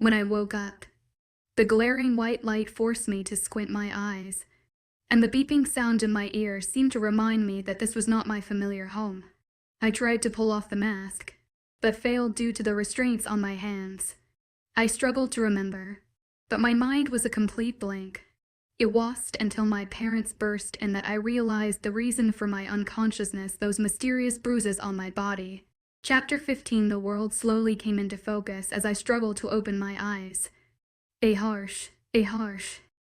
When I woke up, the glaring white light forced me to squint my eyes, and the beeping sound in my ear seemed to remind me that this was not my familiar home. I tried to pull off the mask, but failed due to the restraints on my hands. I struggled to remember, but my mind was a complete blank. It wasn't until my parents burst in that I realized the reason for my unconsciousness: those mysterious bruises on my body. Chapter 15. The world slowly came into focus as I struggled to open my eyes. A harsh,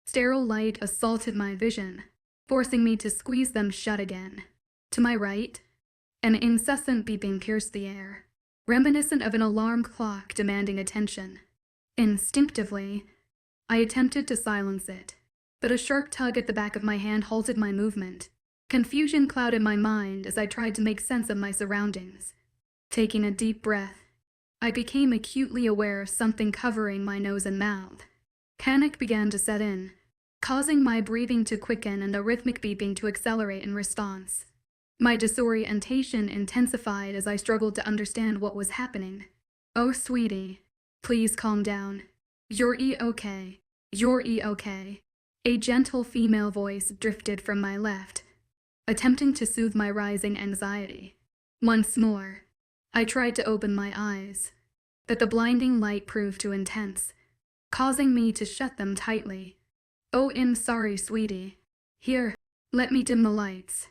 sterile light assaulted my vision, forcing me to squeeze them shut again. To my right, an incessant beeping pierced the air, reminiscent of an alarm clock demanding attention. Instinctively, I attempted to silence it, but a sharp tug at the back of my hand halted my movement. Confusion clouded my mind as I tried to make sense of my surroundings. Taking a deep breath, I became acutely aware of something covering my nose and mouth. Panic began to set in, causing my breathing to quicken and the rhythmic beeping to accelerate in response. My disorientation intensified as I struggled to understand what was happening. "Oh, sweetie, please calm down. You're okay. You're okay." A gentle female voice drifted from my left, attempting to soothe my rising anxiety. Once more, I tried to open my eyes, but the blinding light proved too intense, causing me to shut them tightly. "Oh, I'm sorry, sweetie. Here, let me dim the lights,"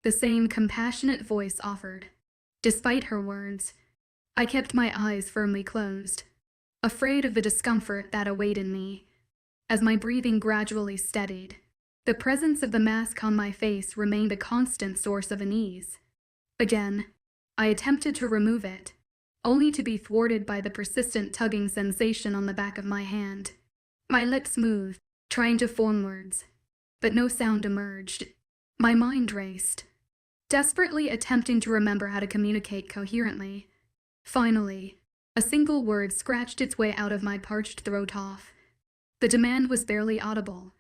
the same compassionate voice offered. Despite her words, I kept my eyes firmly closed, afraid of the discomfort that awaited me. As my breathing gradually steadied, the presence of the mask on my face remained a constant source of unease. Again, I attempted to remove it, only to be thwarted by the persistent tugging sensation on the back of my hand. My lips moved, trying to form words, but no sound emerged. My mind raced, desperately attempting to remember how to communicate coherently. Finally, a single word scratched its way out of my parched throat off. The demand was barely audible,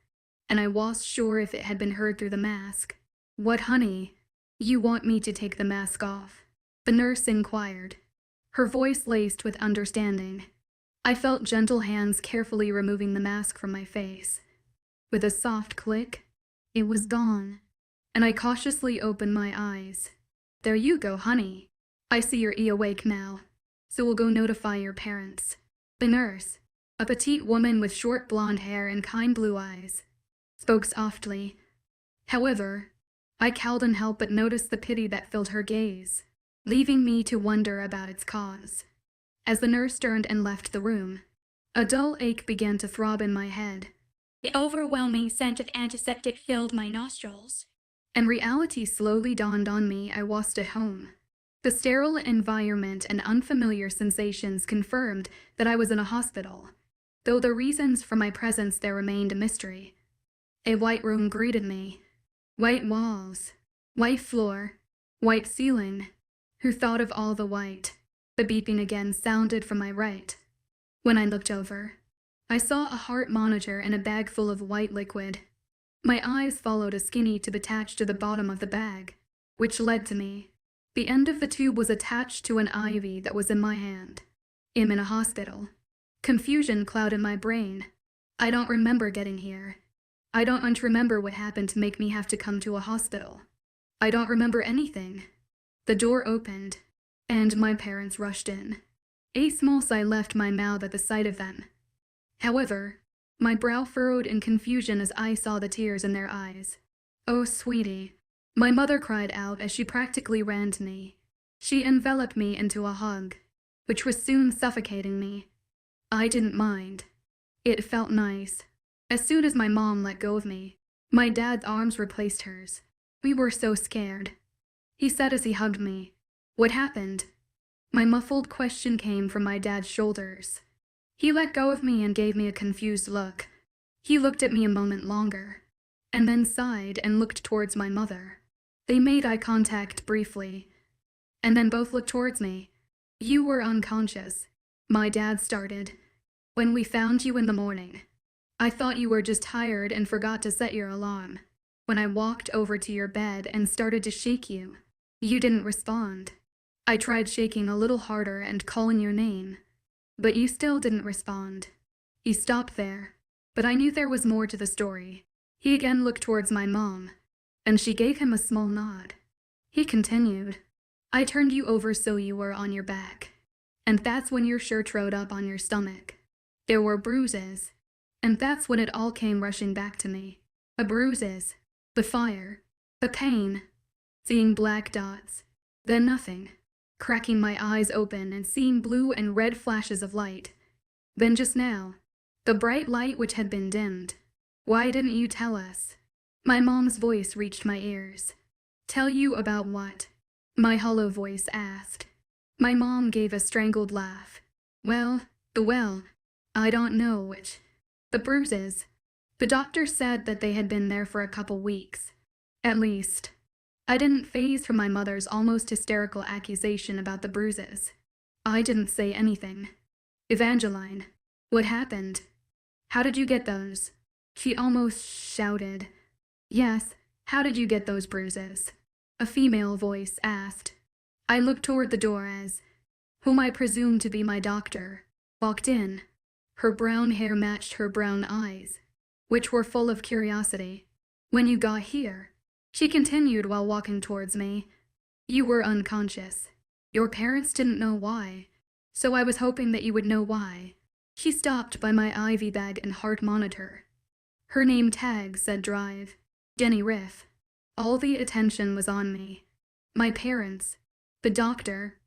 and I wasn't sure if it had been heard through the mask. "What, honey? You want me to take the mask off?" the nurse inquired, her voice laced with understanding. I felt gentle hands carefully removing the mask from my face. With a soft click, it was gone, and I cautiously opened my eyes. "There you go, honey. I see you're awake now, so we'll go notify your parents." The nurse, a petite woman with short blonde hair and kind blue eyes, spoke softly. However, I couldn't help but notice the pity that filled her gaze, leaving me to wonder about its cause. As the nurse turned and left the room, a dull ache began to throb in my head. The overwhelming scent of antiseptic filled my nostrils, and reality slowly dawned on me. I wasn't at home. The sterile environment and unfamiliar sensations confirmed that I was in a hospital, though the reasons for my presence there remained a mystery. A white room greeted me. White walls, white floor, white ceiling. Who thought of all the white? The beeping again sounded from my right. When I looked over, I saw a heart monitor and a bag full of white liquid. My eyes followed a skinny tube attached to the bottom of the bag, which led to me. The end of the tube was attached to an IV that was in my hand. I'm in a hospital. Confusion clouded my brain. I don't remember getting here. I don't remember what happened to make me have to come to a hospital. I don't remember anything. The door opened, and my parents rushed in. A small sigh left my mouth at the sight of them. However, my brow furrowed in confusion as I saw the tears in their eyes. "Oh, sweetie," my mother cried out as she practically ran to me. She enveloped me into a hug, which was soon suffocating me. I didn't mind. It felt nice. As soon as my mom let go of me, my dad's arms replaced hers. "We were so scared," he said as he hugged me. "What happened?" My muffled question came from my dad's shoulders. He let go of me and gave me a confused look. He looked at me a moment longer, and then sighed and looked towards my mother. They made eye contact briefly, and then both looked towards me. "You were unconscious," my dad started, "when we found you in the morning. I thought you were just tired and forgot to set your alarm. When I walked over to your bed and started to shake you, you didn't respond. I tried shaking a little harder and calling your name, But you still didn't respond. He stopped there, but I knew there was more to the story. He again looked towards my mom, and she gave him a small nod. He continued, I turned you over so you were on your back, and that's when your shirt rode up on your stomach. There were bruises, and that's when it all came rushing back to me. The bruises, the fire, the pain, seeing black dots, then nothing, cracking my eyes open and seeing blue and red flashes of light. Then just now, the bright light which had been dimmed. Why didn't you tell us? My mom's voice reached my ears. Tell you about what? My hollow voice asked. My mom gave a strangled laugh. Well, I don't know which. The bruises. The doctor said that they had been there for a couple weeks. At least. I didn't faze from my mother's almost hysterical accusation about the bruises. I didn't say anything. Evangeline, what happened? How did you get those? She almost shouted. Yes, how did you get those bruises? A female voice asked. I looked toward the door as, whom I presumed to be my doctor, walked in. Her brown hair matched her brown eyes, which were full of curiosity. When you got here, she continued while walking towards me, you were unconscious. Your parents didn't know why, so I was hoping that you would know why. She stopped by my IV bag and heart monitor. Her name tag said Drive, Jenny Riff. All the attention was on me. My parents, the doctor,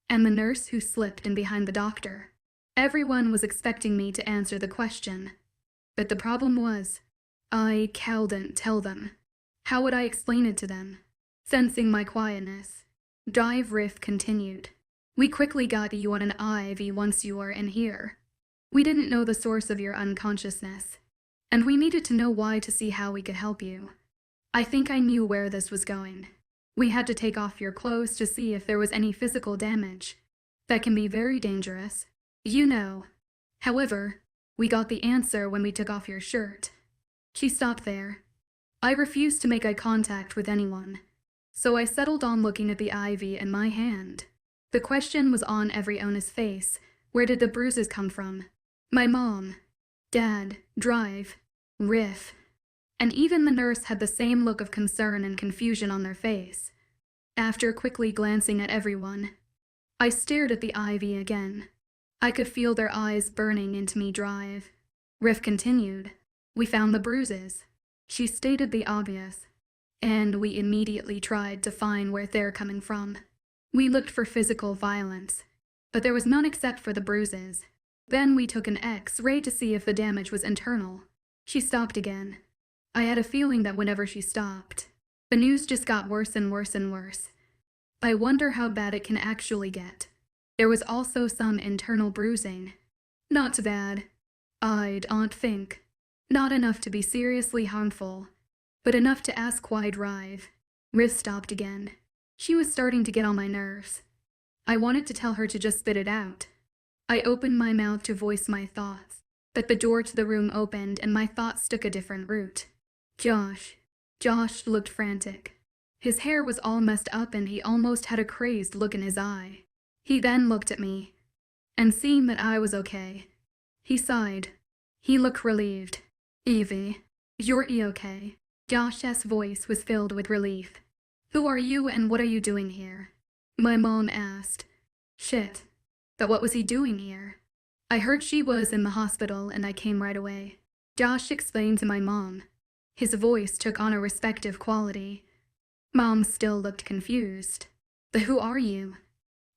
and the nurse who slipped in behind the doctor. Everyone was expecting me to answer the question. But the problem was, I couldn't tell them. How would I explain it to them? Sensing my quietness, Drive Riff continued. We quickly got you on an IV once you were in here. We didn't know the source of your unconsciousness, and we needed to know why to see how we could help you. I think I knew where this was going. We had to take off your clothes to see if there was any physical damage. That can be very dangerous, you know. However, we got the answer when we took off your shirt. She stopped there. I refused to make eye contact with anyone, so I settled on looking at the IV in my hand. The question was on everyone's face. Where did the bruises come from? My mom, Dad, Drive, Riff, and even the nurse had the same look of concern and confusion on their face. After quickly glancing at everyone, I stared at the IV again. I could feel their eyes burning into me. Drive. Riff continued. We found the bruises. She stated the obvious, and we immediately tried to find where they're coming from. We looked for physical violence, but there was none except for the bruises. Then we took an X-ray to see if the damage was internal. She stopped again. I had a feeling that whenever she stopped, the news just got worse and worse and worse. I wonder how bad it can actually get. There was also some internal bruising. Not too bad, I don't think. Not enough to be seriously harmful, but enough to ask why Drive. Riff stopped again. She was starting to get on my nerves. I wanted to tell her to just spit it out. I opened my mouth to voice my thoughts, but the door to the room opened and my thoughts took a different route. Josh looked frantic. His hair was all messed up and he almost had a crazed look in his eye. He then looked at me, and seeing that I was okay, he sighed. He looked relieved. Evie, you're okay. Josh's voice was filled with relief. Who are you and what are you doing here? My mom asked. Shit, but what was he doing here? I heard she was in the hospital and I came right away. Josh explained to my mom. His voice took on a respective quality. Mom still looked confused. But who are you?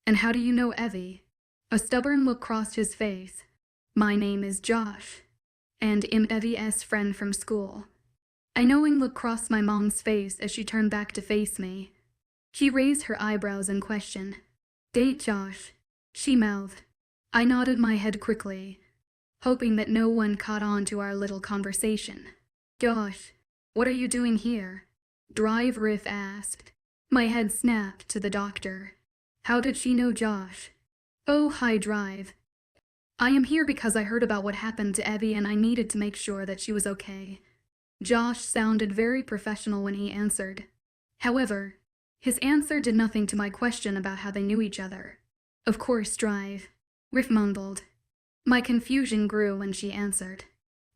And how do you know Evie? A stubborn look crossed his face. My name is Josh, and I'm Evie's friend from school. A knowing look crossed my mom's face as she turned back to face me. She raised her eyebrows in question. Date Josh, she mouthed. I nodded my head quickly, hoping that no one caught on to our little conversation. Josh, what are you doing here? Drive Riff asked. My head snapped to the doctor. How did she know Josh? Oh, hi Drive. I am here because I heard about what happened to Evie and I needed to make sure that she was okay. Josh sounded very professional when he answered. However, his answer did nothing to my question about how they knew each other. Of course, Drive, Riff mumbled. My confusion grew when she answered.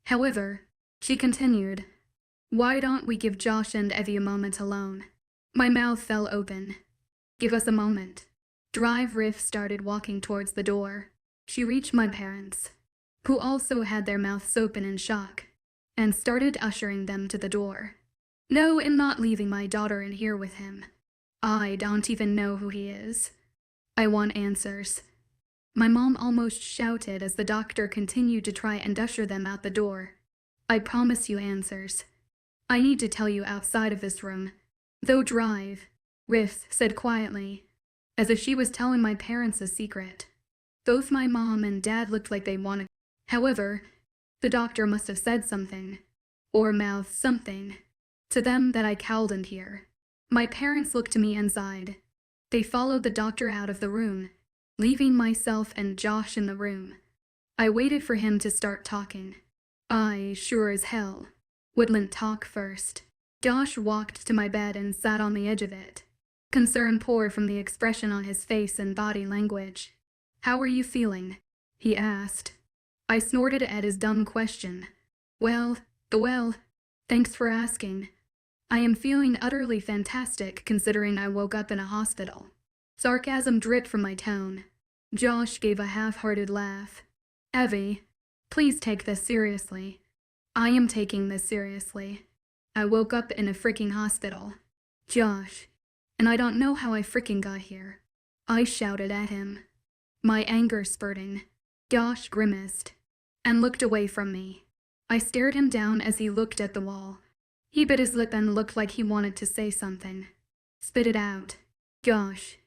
However, she continued, "Why don't we give Josh and Evie a moment alone?" My mouth fell open. "Give us a moment." Riff started walking towards the door. She reached my parents, who also had their mouths open in shock, and started ushering them to the door. "No, I'm not leaving my daughter in here with him. I don't even know who he is. I want answers." My mom almost shouted as the doctor continued to try and usher them out the door. "I promise you answers. I need to tell you outside of this room." "Though Riff said quietly, as if she was telling my parents a secret. Both my mom and dad looked like they wanted. However, the doctor must have said something, or mouthed something, to them that I couldn't hear. My parents looked to me and sighed. They followed the doctor out of the room, leaving myself and Josh in the room. I waited for him to start talking. I, sure as hell, wouldn't talk first. Josh walked to my bed and sat on the edge of it. Concern poured from the expression on his face and body language. "How are you feeling?" he asked. I snorted at his dumb question. Well, thanks for asking. I am feeling utterly fantastic considering I woke up in a hospital." Sarcasm dripped from my tone. Josh gave a half-hearted laugh. "Evie, please take this seriously." "I am taking this seriously. I woke up in a freaking hospital. Josh, and I don't know how I freaking got here." I shouted at him, my anger spurting. Josh grimaced and looked away from me. I stared him down as he looked at the wall. He bit his lip and looked like he wanted to say something. "Spit it out, Josh,"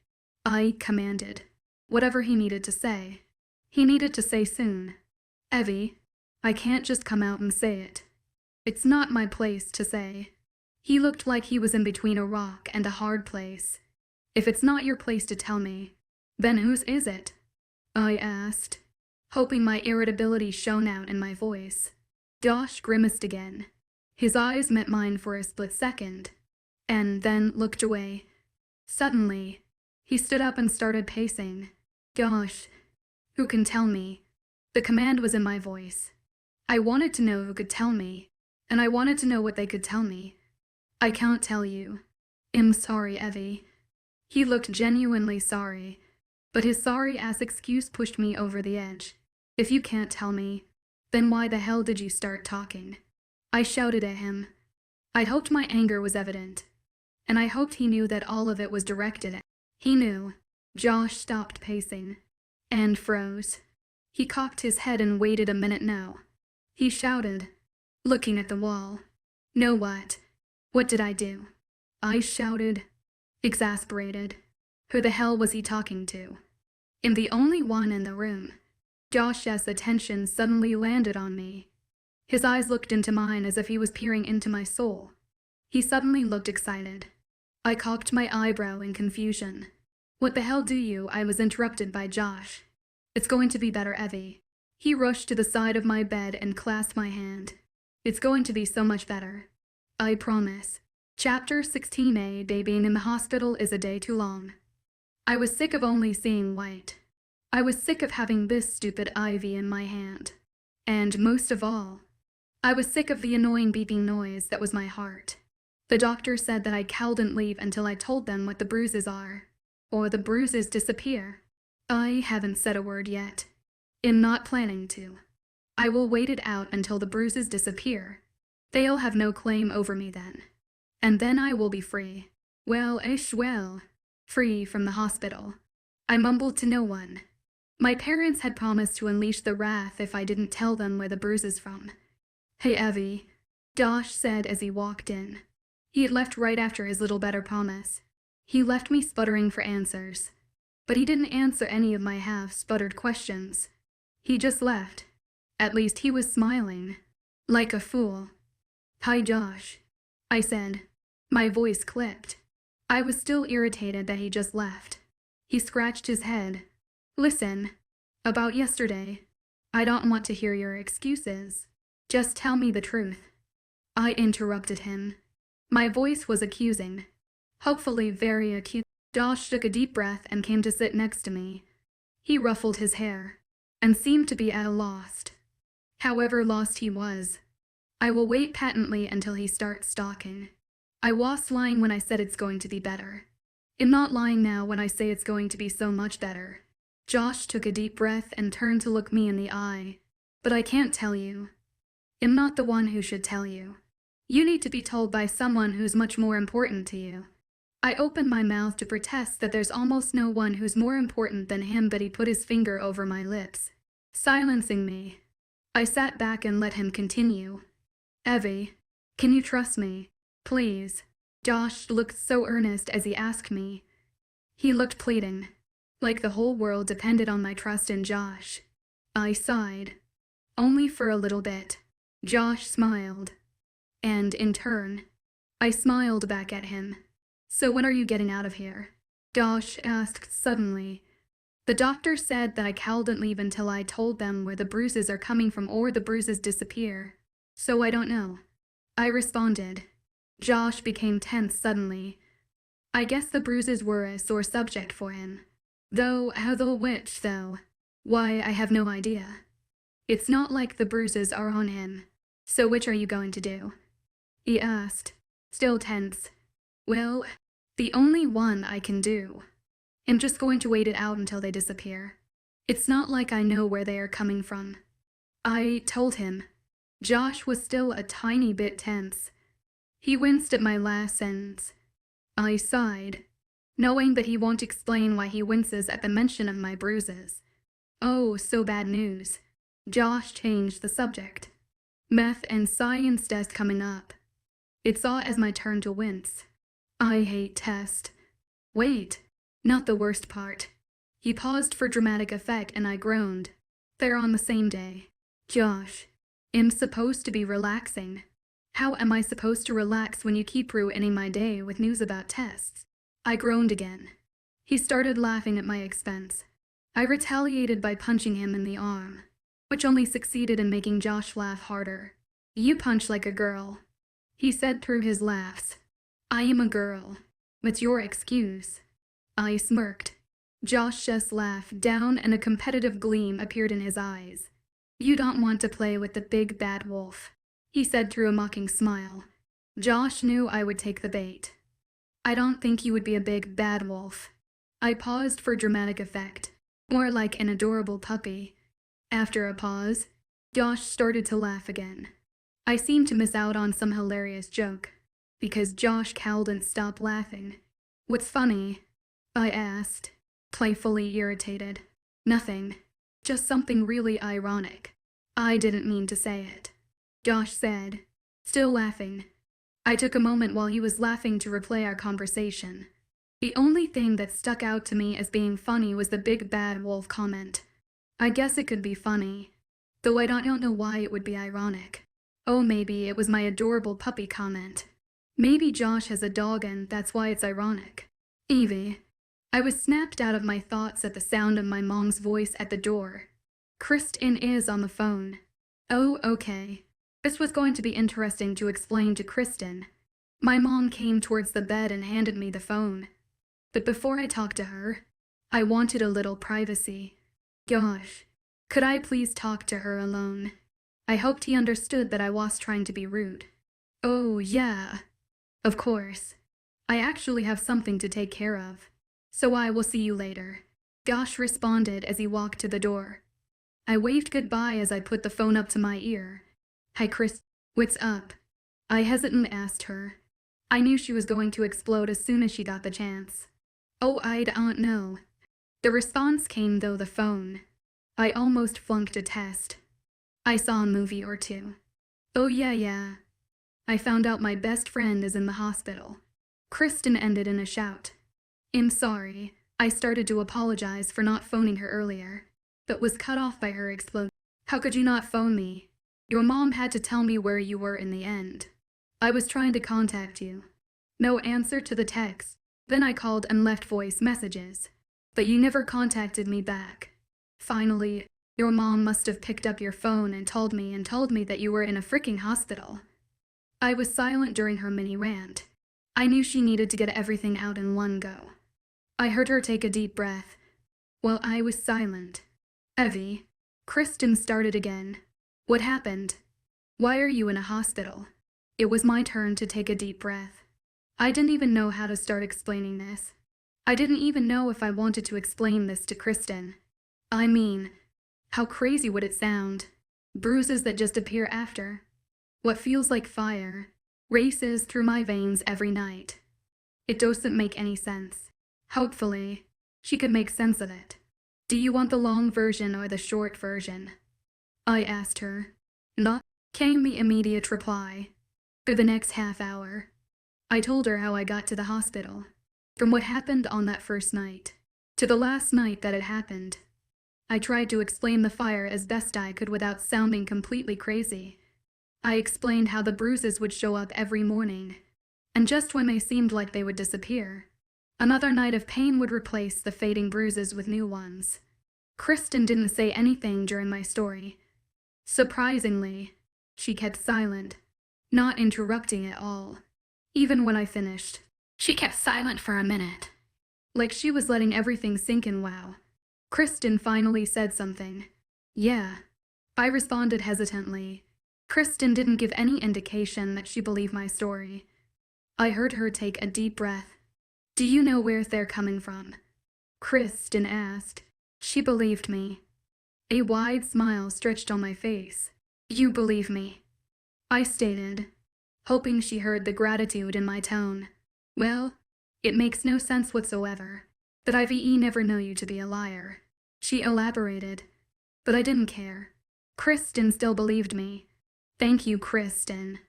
I commanded. Whatever he needed to say, he needed to say soon. "Evie, I can't just come out and say it. It's not my place to say." He looked like he was in between a rock and a hard place. "If it's not your place to tell me, then whose is it?" I asked, hoping my irritability shone out in my voice. Josh grimaced again. His eyes met mine for a split second, and then looked away. Suddenly, he stood up and started pacing. "Josh, who can tell me?" The command was in my voice. I wanted to know who could tell me, and I wanted to know what they could tell me. "I can't tell you. I'm sorry, Evie." He looked genuinely sorry, but his sorry-ass excuse pushed me over the edge. "If you can't tell me, then why the hell did you start talking?" I shouted at him. I hoped my anger was evident, and I hoped he knew that all of it was directed at. He knew. Josh stopped pacing and froze. He cocked his head and waited a minute. "No." He shouted, looking at the wall. "No what? What did I do?" I shouted, exasperated. Who the hell was he talking to? I'm the only one in the room. Josh's attention suddenly landed on me. His eyes looked into mine as if he was peering into my soul. He suddenly looked excited. I cocked my eyebrow in confusion. "What the hell do you?" I was interrupted by Josh. "It's going to be better, Evie." He rushed to the side of my bed and clasped my hand. "It's going to be so much better. I promise." Chapter 16. Day being in the hospital is a day too long. I was sick of only seeing white. I was sick of having this stupid IV in my hand. And most of all, I was sick of the annoying beeping noise that was my heart. The doctor said that I couldn't leave until I told them what the bruises are, or the bruises disappear. I haven't said a word yet. I'm not planning to. I will wait it out until the bruises disappear. They'll have no claim over me then. And then I will be free. Well, free from the hospital. I mumbled to no one. My parents had promised to unleash the wrath if I didn't tell them where the bruises from. "Hey, Evie," Josh said as he walked in. He had left right after his little better promise. He left me sputtering for answers. But he didn't answer any of my half-sputtered questions. He just left. At least he was smiling. Like a fool. "Hi, Josh," I said. My voice clipped. I was still irritated that he just left. He scratched his head. "Listen, about yesterday, I don't want to hear your excuses. Just tell me the truth." I interrupted him. My voice was accusing. Hopefully very accusing. Josh took a deep breath and came to sit next to me. He ruffled his hair and seemed to be at a loss. However lost he was, I will wait patiently until he starts stalking. I was lying when I said it's going to be better. I'm not lying now when I say it's going to be so much better. Josh took a deep breath and turned to look me in the eye. But I can't tell you. I'm not the one who should tell you. You need to be told by someone who's much more important to you. I opened my mouth to protest that there's almost no one who's more important than him, but he put his finger over my lips, silencing me. I sat back and let him continue. Evie, can you trust me? Please. Josh looked so earnest as he asked me. He looked pleading, like the whole world depended on my trust in Josh. I sighed. Only for a little bit. Josh smiled. And in turn, I smiled back at him. So when are you getting out of here? Josh asked suddenly. The doctor said that I couldn't leave until I told them where the bruises are coming from or the bruises disappear. So I don't know. I responded. Josh became tense suddenly. I guess the bruises were a sore subject for him. Though, how the which, though? Why, I have no idea. It's not like the bruises are on him. So which are you going to do? He asked, still tense. Well, the only one I can do. I'm just going to wait it out until they disappear. It's not like I know where they are coming from. I told him. Josh was still a tiny bit tense. He winced at my last sentence. I sighed, knowing that he won't explain why he winces at the mention of my bruises. Oh, so bad news. Josh changed the subject. Math and science test coming up. It saw as my turn to wince. I hate test. Wait, not the worst part. He paused for dramatic effect and I groaned. They're on the same day. Josh, I'm supposed to be relaxing. How am I supposed to relax when you keep ruining my day with news about tests? I groaned again. He started laughing at my expense. I retaliated by punching him in the arm, which only succeeded in making Josh laugh harder. You punch like a girl, he said through his laughs. I am a girl. What's your excuse? I smirked. Josh just laughed down and a competitive gleam appeared in his eyes. You don't want to play with the big bad wolf, he said through a mocking smile. Josh knew I would take the bait. I don't think you would be a big bad wolf. I paused for dramatic effect, more like an adorable puppy. After a pause, Josh started to laugh again. I seemed to miss out on some hilarious joke, because Josh couldn't stop laughing. What's funny? I asked, playfully irritated. Nothing, just something really ironic. I didn't mean to say it, Josh said, still laughing. I took a moment while he was laughing to replay our conversation. The only thing that stuck out to me as being funny was the big bad wolf comment. I guess it could be funny, though I don't know why it would be ironic. Oh, maybe it was my adorable puppy comment. Maybe Josh has a dog and that's why it's ironic. Evie. I was snapped out of my thoughts at the sound of my mom's voice at the door. Kristen is on the phone. Oh, okay. This was going to be interesting to explain to Kristen. My mom came towards the bed and handed me the phone. But before I talked to her, I wanted a little privacy. Gosh, could I please talk to her alone? I hoped he understood that I was trying to be rude. Oh, yeah. Of course. I actually have something to take care of. So I will see you later. Josh responded as he walked to the door. I waved goodbye as I put the phone up to my ear. Hi, Chris. What's up? I hesitantly asked her. I knew she was going to explode as soon as she got the chance. Oh, I don't know. The response came through the phone. I almost flunked a test. I saw a movie or two. Oh, yeah. I found out my best friend is in the hospital. Kristen ended in a shout. I'm sorry. I started to apologize for not phoning her earlier, but was cut off by her explosion. How could you not phone me? Your mom had to tell me where you were in the end. I was trying to contact you. No answer to the text. Then I called and left voice messages, but you never contacted me back. Finally, your mom must have picked up your phone and told me that you were in a freaking hospital. I was silent during her mini rant. I knew she needed to get everything out in one go. I heard her take a deep breath. While I was silent. Evie, Kristen started again. What happened? Why are you in a hospital? It was my turn to take a deep breath. I didn't even know how to start explaining this. I didn't even know if I wanted to explain this to Kristen. I mean, how crazy would it sound? Bruises that just appear after. What feels like fire races through my veins every night. It doesn't make any sense. Hopefully, she could make sense of it. Do you want the long version or the short version? I asked her. Not, came the immediate reply. For the next half hour, I told her how I got to the hospital. From what happened on that first night, to the last night that it happened. I tried to explain the fire as best I could without sounding completely crazy. I explained how the bruises would show up every morning, and just when they seemed like they would disappear, another night of pain would replace the fading bruises with new ones. Kristen didn't say anything during my story. Surprisingly, she kept silent, not interrupting at all. Even when I finished, she kept silent for a minute, like she was letting everything sink in. Wow. Kristen finally said something. Yeah. I responded hesitantly. Kristen didn't give any indication that she believed my story. I heard her take a deep breath. Do you know where they're coming from? Kristen asked. She believed me. A wide smile stretched on my face. You believe me? I stated, hoping she heard the gratitude in my tone. Well, it makes no sense whatsoever that I've never know you to be a liar. She elaborated, but I didn't care. Kristen still believed me. Thank you, Kristen.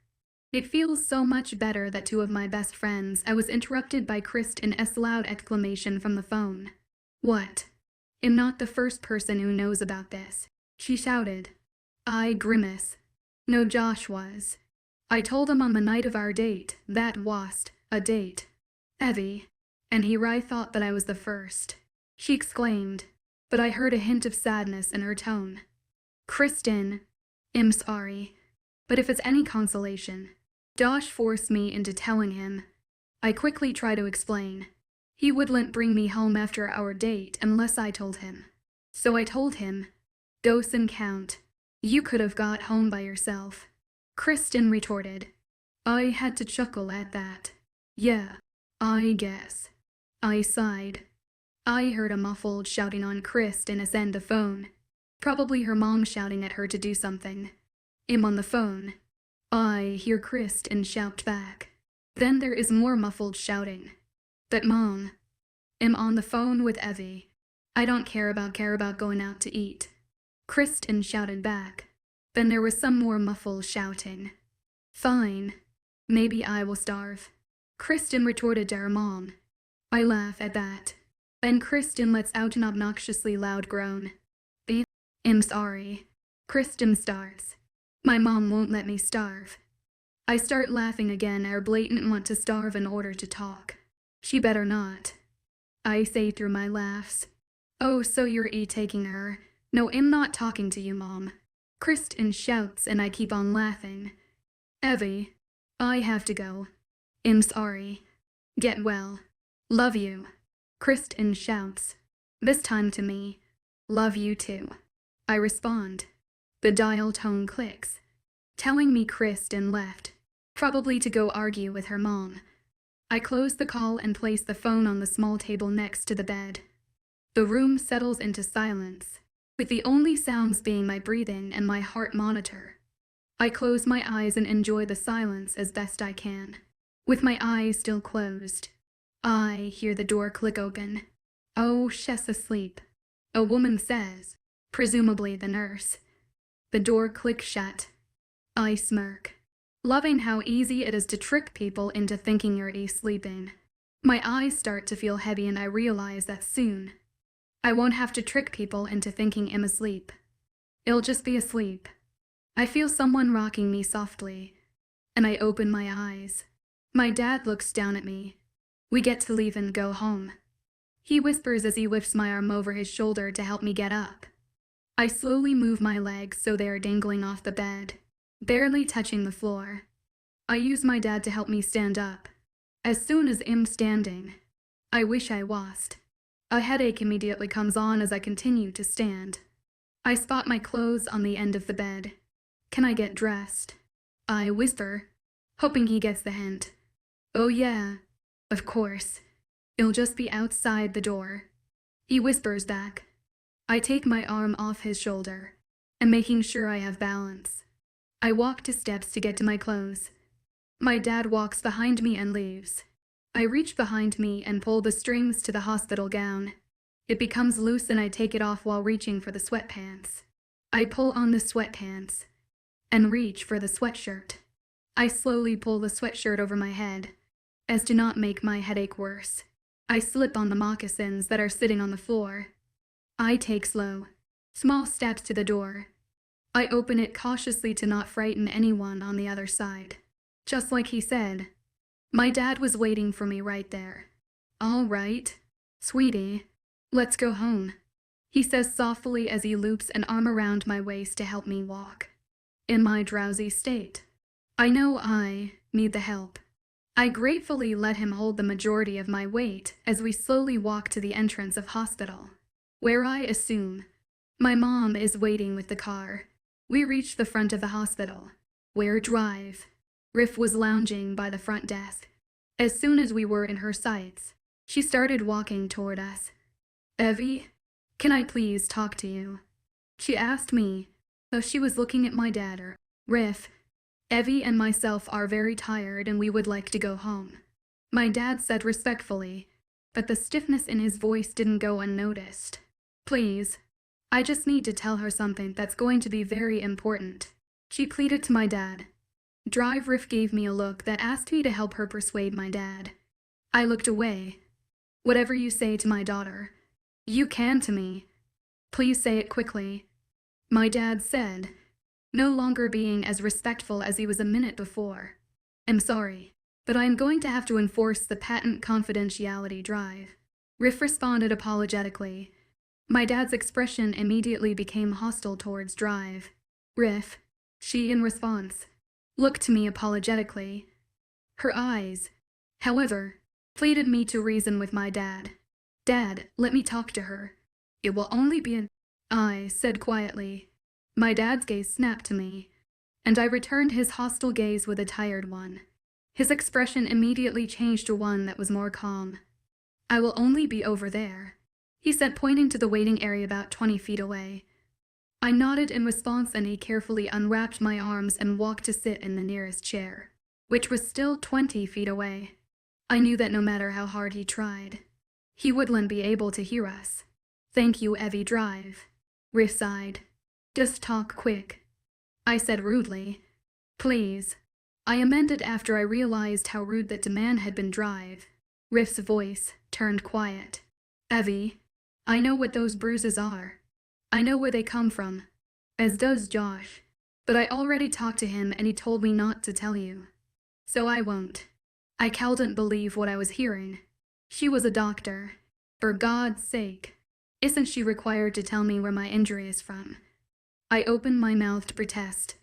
It feels so much better that two of my best friends. I was interrupted by Kristen's loud exclamation from the phone. What? I'm not the first person who knows about this, she shouted. I grimaced. No, Josh was. I told him on the night of our date that was a date. Evie. And he thought that I was the first. She exclaimed, but I heard a hint of sadness in her tone. Kristen, I'm sorry, but if it's any consolation, Josh forced me into telling him. I quickly tried to explain. He wouldn't bring me home after our date unless I told him. So I told him. Doesn't count. You could have got home by yourself. Kristen retorted. I had to chuckle at that. Yeah, I guess. I sighed. I heard a muffled shouting on Kristen's end of the phone. Probably her mom shouting at her to do something. I'm on the phone. I hear Kristen shout back. Then there is more muffled shouting. But Mom, I'm on the phone with Evie. I don't care about going out to eat. Kristen shouted back. Then there was some more muffled shouting. Fine. Maybe I will starve. Kristen retorted to her mom. I laugh at that. Then Kristen lets out an obnoxiously loud groan. I'm sorry. Kristen starts. My mom won't let me starve. I start laughing again. Our blatant want to starve in order to talk. She better not. I say through my laughs. Oh, so you're taking her. No, I'm not talking to you, Mom. Kristen shouts and I keep on laughing. Evie, I have to go. I'm sorry. Get well. Love you. Kristen shouts. This time to me. Love you too. I respond. The dial tone clicks, telling me Kristen left, probably to go argue with her mom. I close the call and place the phone on the small table next to the bed. The room settles into silence, with the only sounds being my breathing and my heart monitor. I close my eyes and enjoy the silence as best I can. With my eyes still closed, I hear the door click open. Oh, she's asleep, a woman says, presumably the nurse. The door clicks shut. I smirk, loving how easy it is to trick people into thinking you're sleeping. My eyes start to feel heavy and I realize that soon I won't have to trick people into thinking I'm asleep. I'll just be asleep. I feel someone rocking me softly, and I open my eyes. My dad looks down at me. We get to leave and go home. He whispers as he lifts my arm over his shoulder to help me get up. I slowly move my legs so they are dangling off the bed, barely touching the floor. I use my dad to help me stand up. As soon as I'm standing, I wish I was. A headache immediately comes on as I continue to stand. I spot my clothes on the end of the bed. Can I get dressed? I whisper, hoping he gets the hint. Oh yeah, of course. It'll just be outside the door. He whispers back. I take my arm off his shoulder, and making sure I have balance. I walk 2 steps to get to my clothes. My dad walks behind me and leaves. I reach behind me and pull the strings to the hospital gown. It becomes loose and I take it off while reaching for the sweatpants. I pull on the sweatpants and reach for the sweatshirt. I slowly pull the sweatshirt over my head, as to not make my headache worse. I slip on the moccasins that are sitting on the floor. I take small steps to the door. I open it cautiously to not frighten anyone on the other side. Just like he said, my dad was waiting for me right there. All right, sweetie, let's go home, he says softly as he loops an arm around my waist to help me walk. In my drowsy state, I know I need the help. I gratefully let him hold the majority of my weight as we slowly walk to the entrance of hospital, where I assume my mom is waiting with the car. We reach the front of the hospital, where Riff was lounging by the front desk. As soon as we were in her sights, she started walking toward us. Evie, can I please talk to you? She asked me, though she was looking at my dad. Riff, Evie and myself are very tired and we would like to go home, my dad said respectfully, but the stiffness in his voice didn't go unnoticed. Please, I just need to tell her something that's going to be very important, she pleaded to my dad. Riff gave me a look that asked me to help her persuade my dad. I looked away. Whatever you say to my daughter, you can to me. Please say it quickly, my dad said, no longer being as respectful as he was a minute before. I'm sorry, but I am going to have to enforce the patent confidentiality drive. Riff responded apologetically. My dad's expression immediately became hostile towards Riff, she in response, looked to me apologetically. Her eyes, however, pleaded me to reason with my dad. Dad, let me talk to her. It will only be I said quietly. My dad's gaze snapped to me, and I returned his hostile gaze with a tired one. His expression immediately changed to one that was more calm. I will only be over there, he said, pointing to the waiting area about 20 feet away. I nodded in response and he carefully unwrapped my arms and walked to sit in the nearest chair, which was still 20 feet away. I knew that no matter how hard he tried, he wouldn't be able to hear us. Thank you, Evie. Riff sighed. Just talk quick, I said rudely. Please, I amended after I realized how rude that demand had been. Riff's voice turned quiet. Evie, I know what those bruises are. I know where they come from, as does Josh, but I already talked to him and he told me not to tell you. So I won't. I couldn't believe what I was hearing. She was a doctor. For God's sake, isn't she required to tell me where my injury is from? I opened my mouth to protest,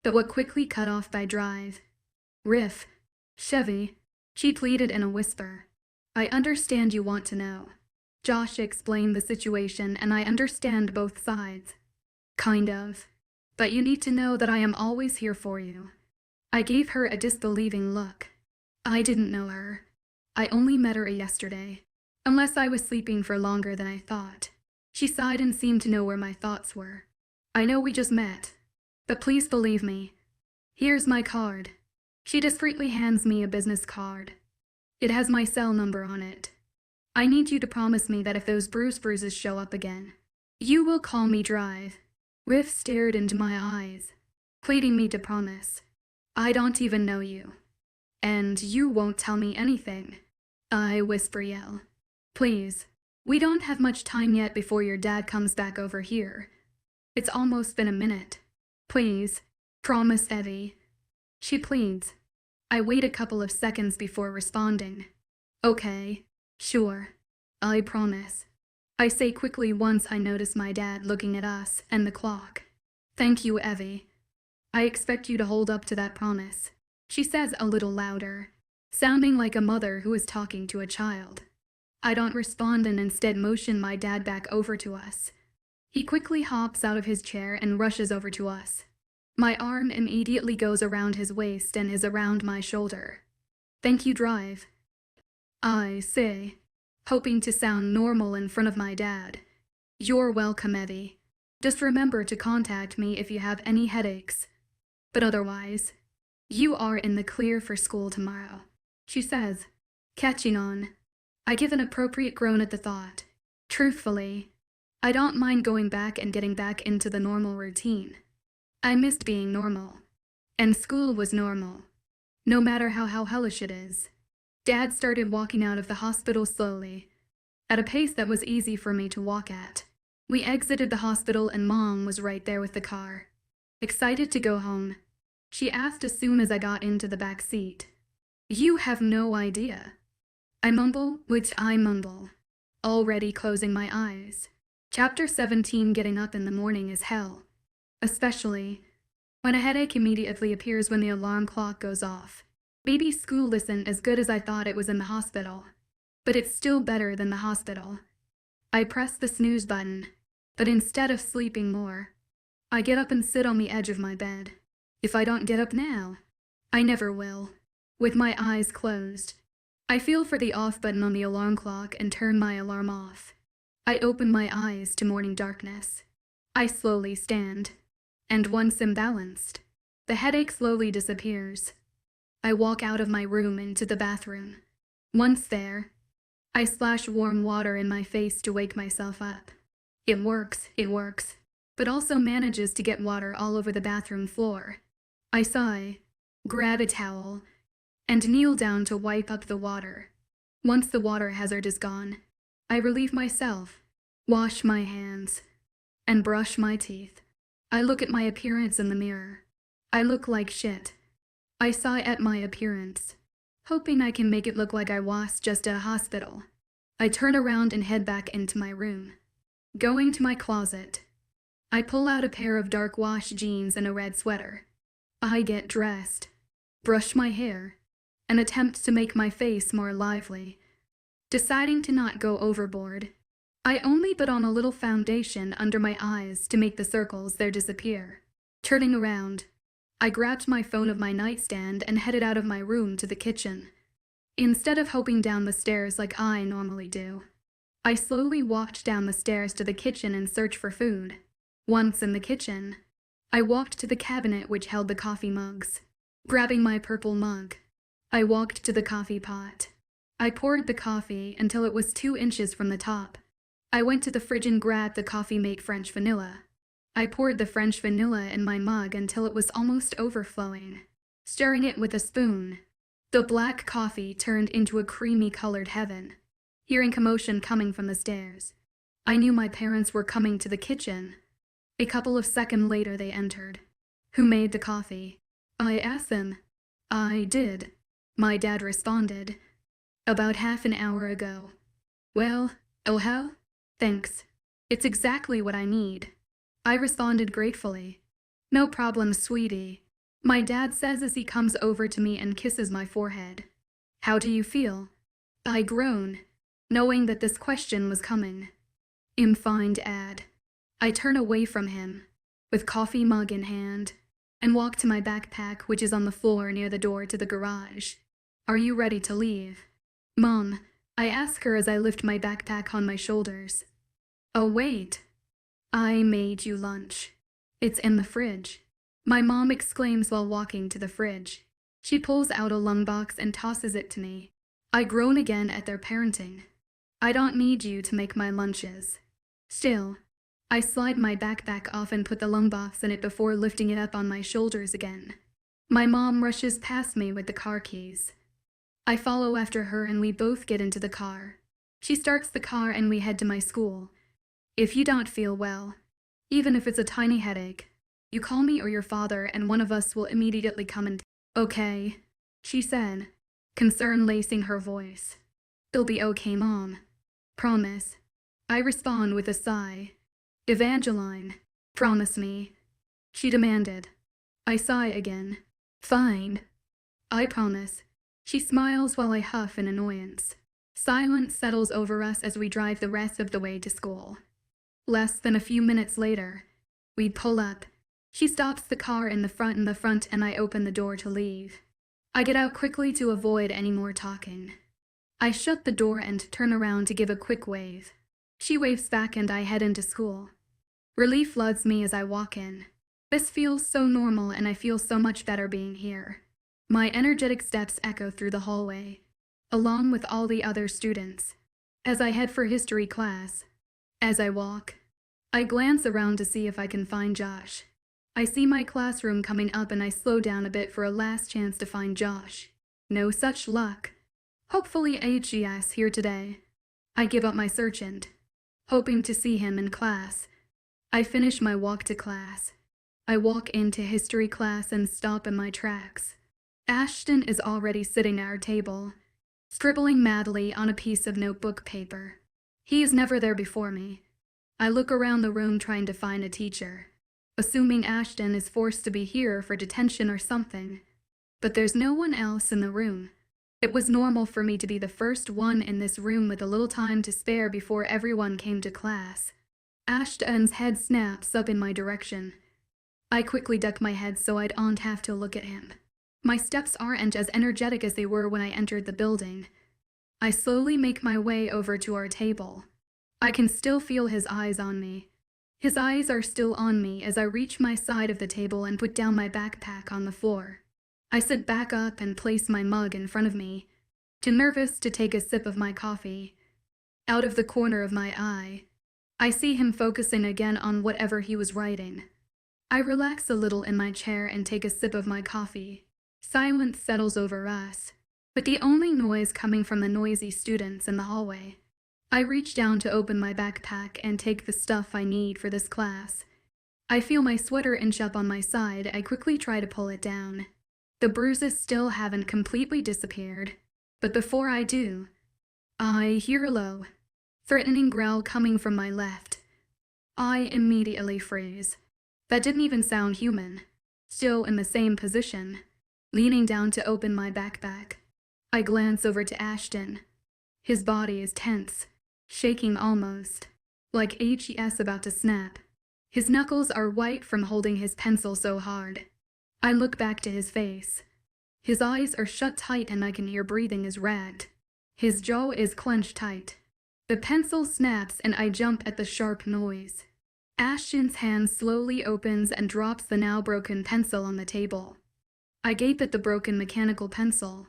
but was quickly cut off by Riff, Chevy, she pleaded in a whisper. I understand you want to know. Josh explained the situation and I understand both sides. Kind of. But you need to know that I am always here for you. I gave her a disbelieving look. I didn't know her. I only met her yesterday. Unless I was sleeping for longer than I thought. She sighed and seemed to know where my thoughts were. I know we just met, but please believe me. Here's my card. She discreetly hands me a business card. It has my cell number on it. I need you to promise me that if those bruises show up again, you will call me. Riff stared into my eyes, pleading me to promise. I don't even know you. And you won't tell me anything. I yell. Please, we don't have much time yet before your dad comes back over here. It's almost been a minute. Please, promise, Evie. She pleads. I wait a couple of seconds before responding. Okay, sure, I promise. I say quickly once I notice my dad looking at us and the clock. Thank you, Evie. I expect you to hold up to that promise, she says a little louder, sounding like a mother who is talking to a child. I don't respond and instead motion my dad back over to us. He quickly hops out of his chair and rushes over to us. My arm immediately goes around his waist and is around my shoulder. "Thank you, drive," I say, hoping to sound normal in front of my dad. "You're welcome, Evie. Just remember to contact me if you have any headaches. But otherwise, you are in the clear for school tomorrow," she says, catching on. I give an appropriate groan at the thought. Truthfully, I don't mind going back and getting back into the normal routine. I missed being normal. And school was normal. No matter how hellish it is. Dad started walking out of the hospital slowly, at a pace that was easy for me to walk at. We exited the hospital and Mom was right there with the car. Excited to go home, she asked as soon as I got into the back seat. "You have no idea." I mumble, already closing my eyes. Chapter 17. Getting up in the morning is hell. Especially when a headache immediately appears when the alarm clock goes off. Maybe school isn't as good as I thought it was in the hospital, but it's still better than the hospital. I press the snooze button, but instead of sleeping more, I get up and sit on the edge of my bed. If I don't get up now, I never will. With my eyes closed, I feel for the off button on the alarm clock and turn my alarm off. I open my eyes to morning darkness. I slowly stand, and once imbalanced, the headache slowly disappears. I walk out of my room into the bathroom. Once there, I splash warm water in my face to wake myself up. It works, but also manages to get water all over the bathroom floor. I sigh, grab a towel, and kneel down to wipe up the water. Once the water hazard is gone, I relieve myself, wash my hands, and brush my teeth. I look at my appearance in the mirror. I look like shit. I sigh at my appearance, hoping I can make it look like I was just at a hospital. I turn around and head back into my room. Going to my closet, I pull out a pair of dark wash jeans and a red sweater. I get dressed, brush my hair, and attempt to make my face more lively. Deciding to not go overboard, I only put on a little foundation under my eyes to make the circles there disappear. Turning around, I grabbed my phone of my nightstand and headed out of my room to the kitchen. Instead of hopping down the stairs like I normally do, I slowly walked down the stairs to the kitchen in search for food. Once in the kitchen, I walked to the cabinet which held the coffee mugs. Grabbing my purple mug, I walked to the coffee pot. I poured the coffee until it was 2 inches from the top. I went to the fridge and grabbed the coffee mate French vanilla. I poured the French vanilla in my mug until it was almost overflowing. Stirring it with a spoon, the black coffee turned into a creamy-colored heaven. Hearing commotion coming from the stairs, I knew my parents were coming to the kitchen. A couple of seconds later they entered. "Who made the coffee?" I asked them. "I did," my dad responded. "About half an hour ago." "Well, oh hell, thanks. It's exactly what I need," I responded gratefully. "No problem, sweetie," my dad says as he comes over to me and kisses my forehead. "How do you feel?" I groan, knowing that this question was coming. "I'm fine, Dad." I turn away from him, with coffee mug in hand, and walk to my backpack which is on the floor near the door to the garage. "Are you ready to leave?" "Mom," I ask her as I lift my backpack on my shoulders. "Oh wait, I made you lunch. It's in the fridge," my mom exclaims while walking to the fridge. She pulls out a lunchbox and tosses it to me. I groan again at their parenting. "I don't need you to make my lunches." Still, I slide my backpack off and put the lunchbox in it before lifting it up on my shoulders again. My mom rushes past me with the car keys. I follow after her and we both get into the car. She starts the car and we head to my school. "If you don't feel well, even if it's a tiny headache, you call me or your father and one of us will immediately come and—" "Okay," she said, concern lacing her voice. "It'll be okay, Mom. Promise." I respond with a sigh. "Evangeline, promise me," she demanded. I sigh again. "Fine. I promise." She smiles while I huff in annoyance. Silence settles over us as we drive the rest of the way to school. Less than a few minutes later, we pull up. She stops the car in the front and I open the door to leave. I get out quickly to avoid any more talking. I shut the door and turn around to give a quick wave. She waves back and I head into school. Relief floods me as I walk in. This feels so normal and I feel so much better being here. My energetic steps echo through the hallway, along with all the other students, as I head for history class. As I walk, I glance around to see if I can find Josh. I see my classroom coming up and I slow down a bit for a last chance to find Josh. No such luck. Hopefully HGS here today. I give up my search and, hoping to see him in class. I finish my walk to class. I walk into history class and stop in my tracks. Ashton is already sitting at our table, scribbling madly on a piece of notebook paper. He is never there before me. I look around the room trying to find a teacher, assuming Ashton is forced to be here for detention or something. But there's no one else in the room. It was normal for me to be the first one in this room with a little time to spare before everyone came to class. Ashton's head snaps up in my direction. I quickly duck my head so I don't have to look at him. My steps aren't as energetic as they were when I entered the building. I slowly make my way over to our table. I can still feel his eyes on me. His eyes are still on me as I reach my side of the table and put down my backpack on the floor. I sit back up and place my mug in front of me, too nervous to take a sip of my coffee. Out of the corner of my eye, I see him focusing again on whatever he was writing. I relax a little in my chair and take a sip of my coffee. Silence settles over us, but the only noise coming from the noisy students in the hallway. I reach down to open my backpack and take the stuff I need for this class. I feel my sweater inch up on my side. I quickly try to pull it down. The bruises still haven't completely disappeared, but before I do, I hear a low, threatening growl coming from my left. I immediately freeze. That didn't even sound human. Still in the same position, leaning down to open my backpack, I glance over to Ashton. His body is tense, shaking almost, like HES about to snap. His knuckles are white from holding his pencil so hard. I look back to his face. His eyes are shut tight and I can hear breathing is ragged. His jaw is clenched tight. The pencil snaps and I jump at the sharp noise. Ashton's hand slowly opens and drops the now broken pencil on the table. I gape at the broken mechanical pencil.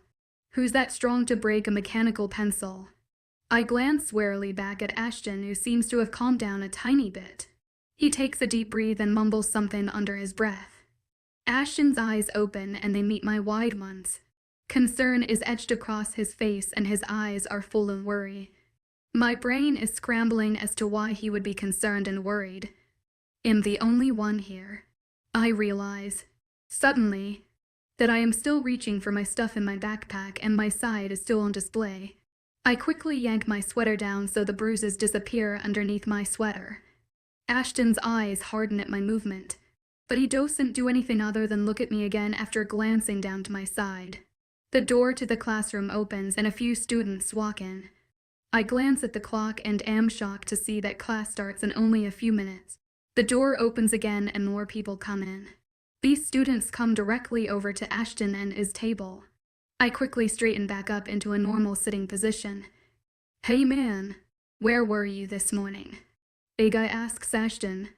Who's that strong to break a mechanical pencil? I glance warily back at Ashton, who seems to have calmed down a tiny bit. He takes a deep breath and mumbles something under his breath. Ashton's eyes open and they meet my wide ones. Concern is etched across his face and his eyes are full of worry. My brain is scrambling as to why he would be concerned and worried. Am the only one here? I realize, suddenly, that I am still reaching for my stuff in my backpack and my side is still on display. I quickly yank my sweater down so the bruises disappear underneath my sweater. Ashton's eyes harden at my movement, but he doesn't do anything other than look at me again after glancing down to my side. The door to the classroom opens and a few students walk in. I glance at the clock and am shocked to see that class starts in only a few minutes. The door opens again and more people come in. These students come directly over to Ashton and his table. I quickly straighten back up into a normal sitting position. "Hey man, where were you this morning?" A guy asks Ashton.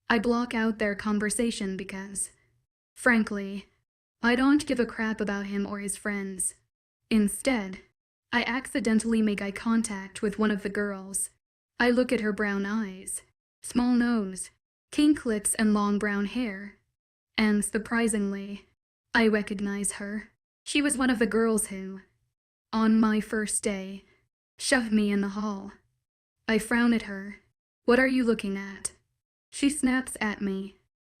I block out their conversation because, frankly, I don't give a crap about him or his friends. Instead, I accidentally make eye contact with one of the girls. I look at her brown eyes, small nose, kink lips and long brown hair. And surprisingly, I recognize her. She was one of the girls who, on my first day, shoved me in the hall. I frown at her. "What are you looking at?" She snaps at me,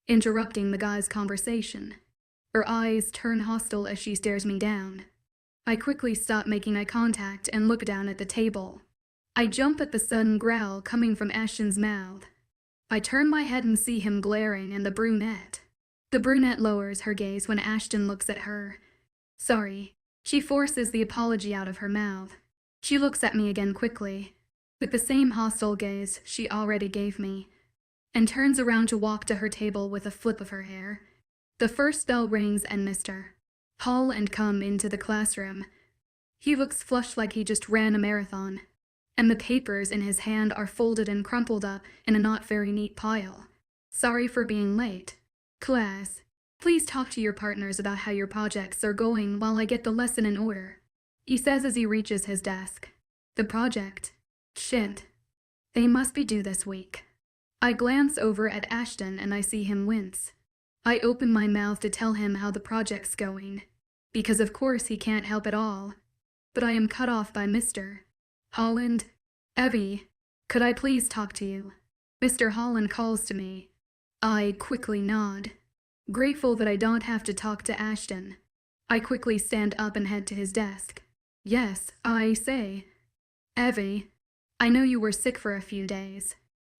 interrupting the guy's conversation. Her eyes turn hostile as she stares me down. I quickly stop making eye contact and look down at the table. I jump at the sudden growl coming from Ashton's mouth. I turn my head and see him glaring at the brunette. The brunette lowers her gaze when Ashton looks at her. "Sorry." She forces the apology out of her mouth. She looks at me again quickly. with the same hostile gaze she already gave me, and turns around to walk to her table with a flip of her hair. The first bell rings and Mr. Hall and come into the classroom. He looks flushed like he just ran a marathon, and the papers in his hand are folded and crumpled up in a not very neat pile. Sorry for being late. Class, please talk to your partners about how your projects are going while I get the lesson in order, he says as he reaches his desk. The project? Shit. They must be due this week. I glance over at Ashton and I see him wince. I open my mouth to tell him how the project's going, because of course he can't help at all. But I am cut off by Mr. Holland. Evie, could I please talk to you? Mr. Holland calls to me. I quickly nod, grateful that I don't have to talk to Ashton. I quickly stand up and head to his desk. Yes, I say. Evie, I know you were sick for a few days.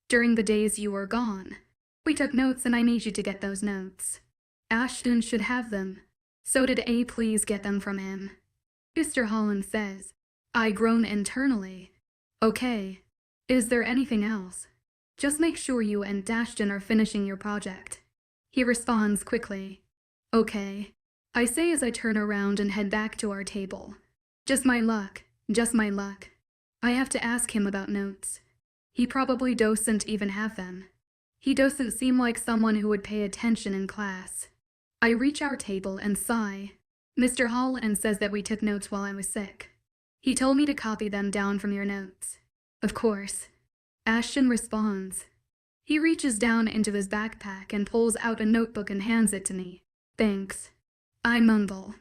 During the days you were gone, we took notes and I need you to get those notes. Ashton should have them. So did A. Please get them from him. Mr. Holland says. I groan internally. Okay. Is there anything else? Just make sure you and Ashton are finishing your project. He responds quickly. Okay. I say as I turn around and head back to our table. Just my luck. Just my luck. I have to ask him about notes. He probably doesn't even have them. He doesn't seem like someone who would pay attention in class. I reach our table and sigh. Mr. Holland says that we took notes while I was sick. He told me to copy them down from your notes. Of course. Ashton responds. He reaches down into his backpack and pulls out a notebook and hands it to me. Thanks. I mumble.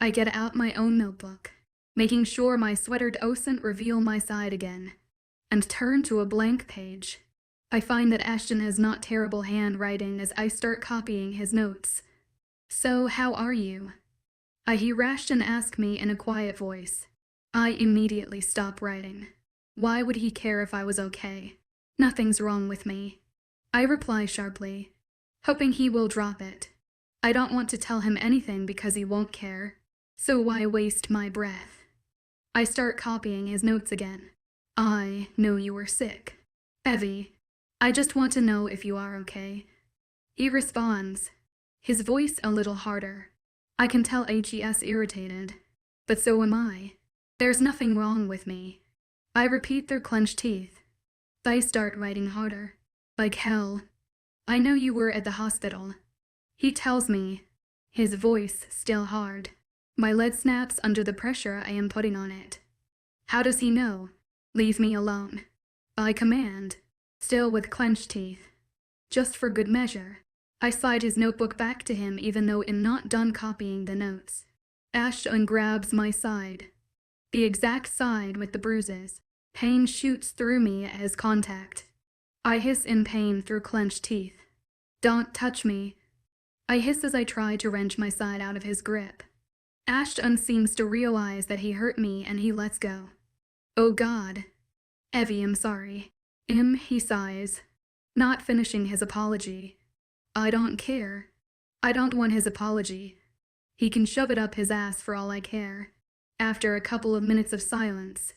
I get out my own notebook, making sure my sweater doesn't reveal my side again, and turn to a blank page. I find that Ashton has not terrible handwriting as I start copying his notes. So, how are you? I hear Ashton ask me in a quiet voice. I immediately stop writing. Why would he care if I was okay? Nothing's wrong with me. I reply sharply, hoping he will drop it. I don't want to tell him anything because he won't care, so why waste my breath? I start copying his notes again. I know you were sick. Evie, I just want to know if you are okay. He responds, his voice a little harder. I can tell HE's irritated, but so am I. There's nothing wrong with me. I repeat through clenched teeth. I start writing harder. Like hell. I know you were at the hospital. He tells me, his voice still hard. My lid snaps under the pressure I am putting on it. How does he know? Leave me alone. I command, still with clenched teeth. Just for good measure, I slide his notebook back to him even though I'm not done copying the notes. Ashton grabs my side. The exact side with the bruises. Pain shoots through me at his contact. I hiss in pain through clenched teeth. Don't touch me. I hiss as I try to wrench my side out of his grip. Ashton seems to realize that he hurt me and he lets go. Oh God. Evie, I'm sorry. He sighs, not finishing his apology. I don't care. I don't want his apology. He can shove it up his ass for all I care. After a couple of minutes of silence,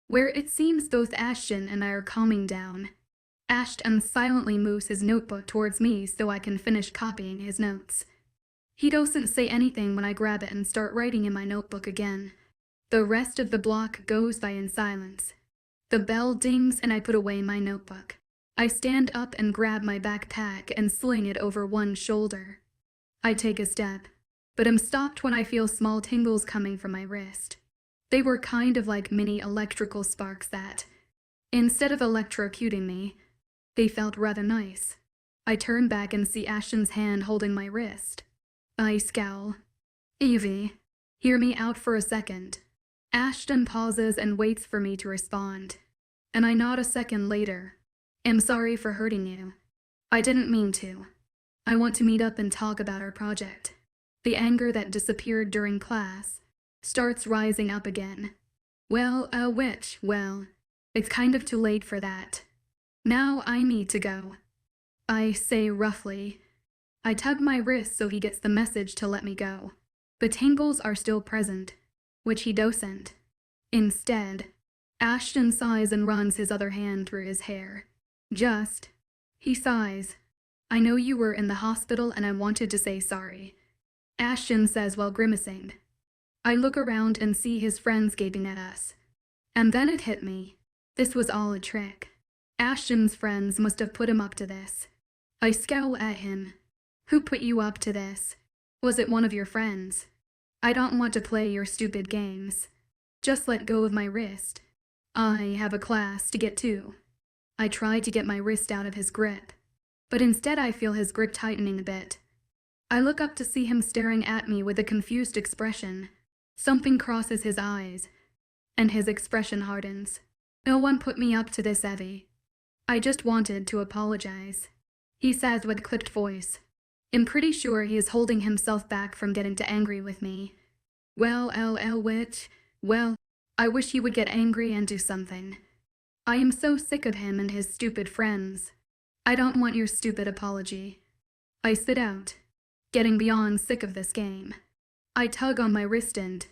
where it seems both Ashton and I are calming down, Ashton silently moves his notebook towards me so I can finish copying his notes. He doesn't say anything when I grab it and start writing in my notebook again. The rest of the block goes by in silence. The bell dings and I put away my notebook. I stand up and grab my backpack and sling it over one shoulder. I take a step, but am stopped when I feel small tingles coming from my wrist. They were kind of like mini electrical sparks that, instead of electrocuting me, they felt rather nice. I turn back and see Ashton's hand holding my wrist. I scowl. Evie, hear me out for a second. Ashton pauses and waits for me to respond, and I nod a second later. I'm sorry for hurting you. I didn't mean to. I want to meet up and talk about our project. The anger that disappeared during class starts rising up again. Well, it's kind of too late for that. Now I need to go. I say roughly. I tug my wrist so he gets the message to let me go. The tingles are still present, which he doesn't. Instead, Ashton sighs and runs his other hand through his hair. Just. He sighs. I know you were in the hospital and I wanted to say sorry. Ashton says while grimacing. I look around and see his friends gaping at us. And then it hit me. This was all a trick. Ashton's friends must have put him up to this. I scowl at him. Who put you up to this? Was it one of your friends? I don't want to play your stupid games. Just let go of my wrist. I have a class to get to. I try to get my wrist out of his grip, but instead I feel his grip tightening a bit. I look up to see him staring at me with a confused expression. Something crosses his eyes, and his expression hardens. No one put me up to this, Evie. I just wanted to apologize, he says with clipped voice. I'm pretty sure he is holding himself back from getting too angry with me. Well, I wish he would get angry and do something. I am so sick of him and his stupid friends. I don't want your stupid apology. I sit out, getting beyond sick of this game. I tug on my wrist end,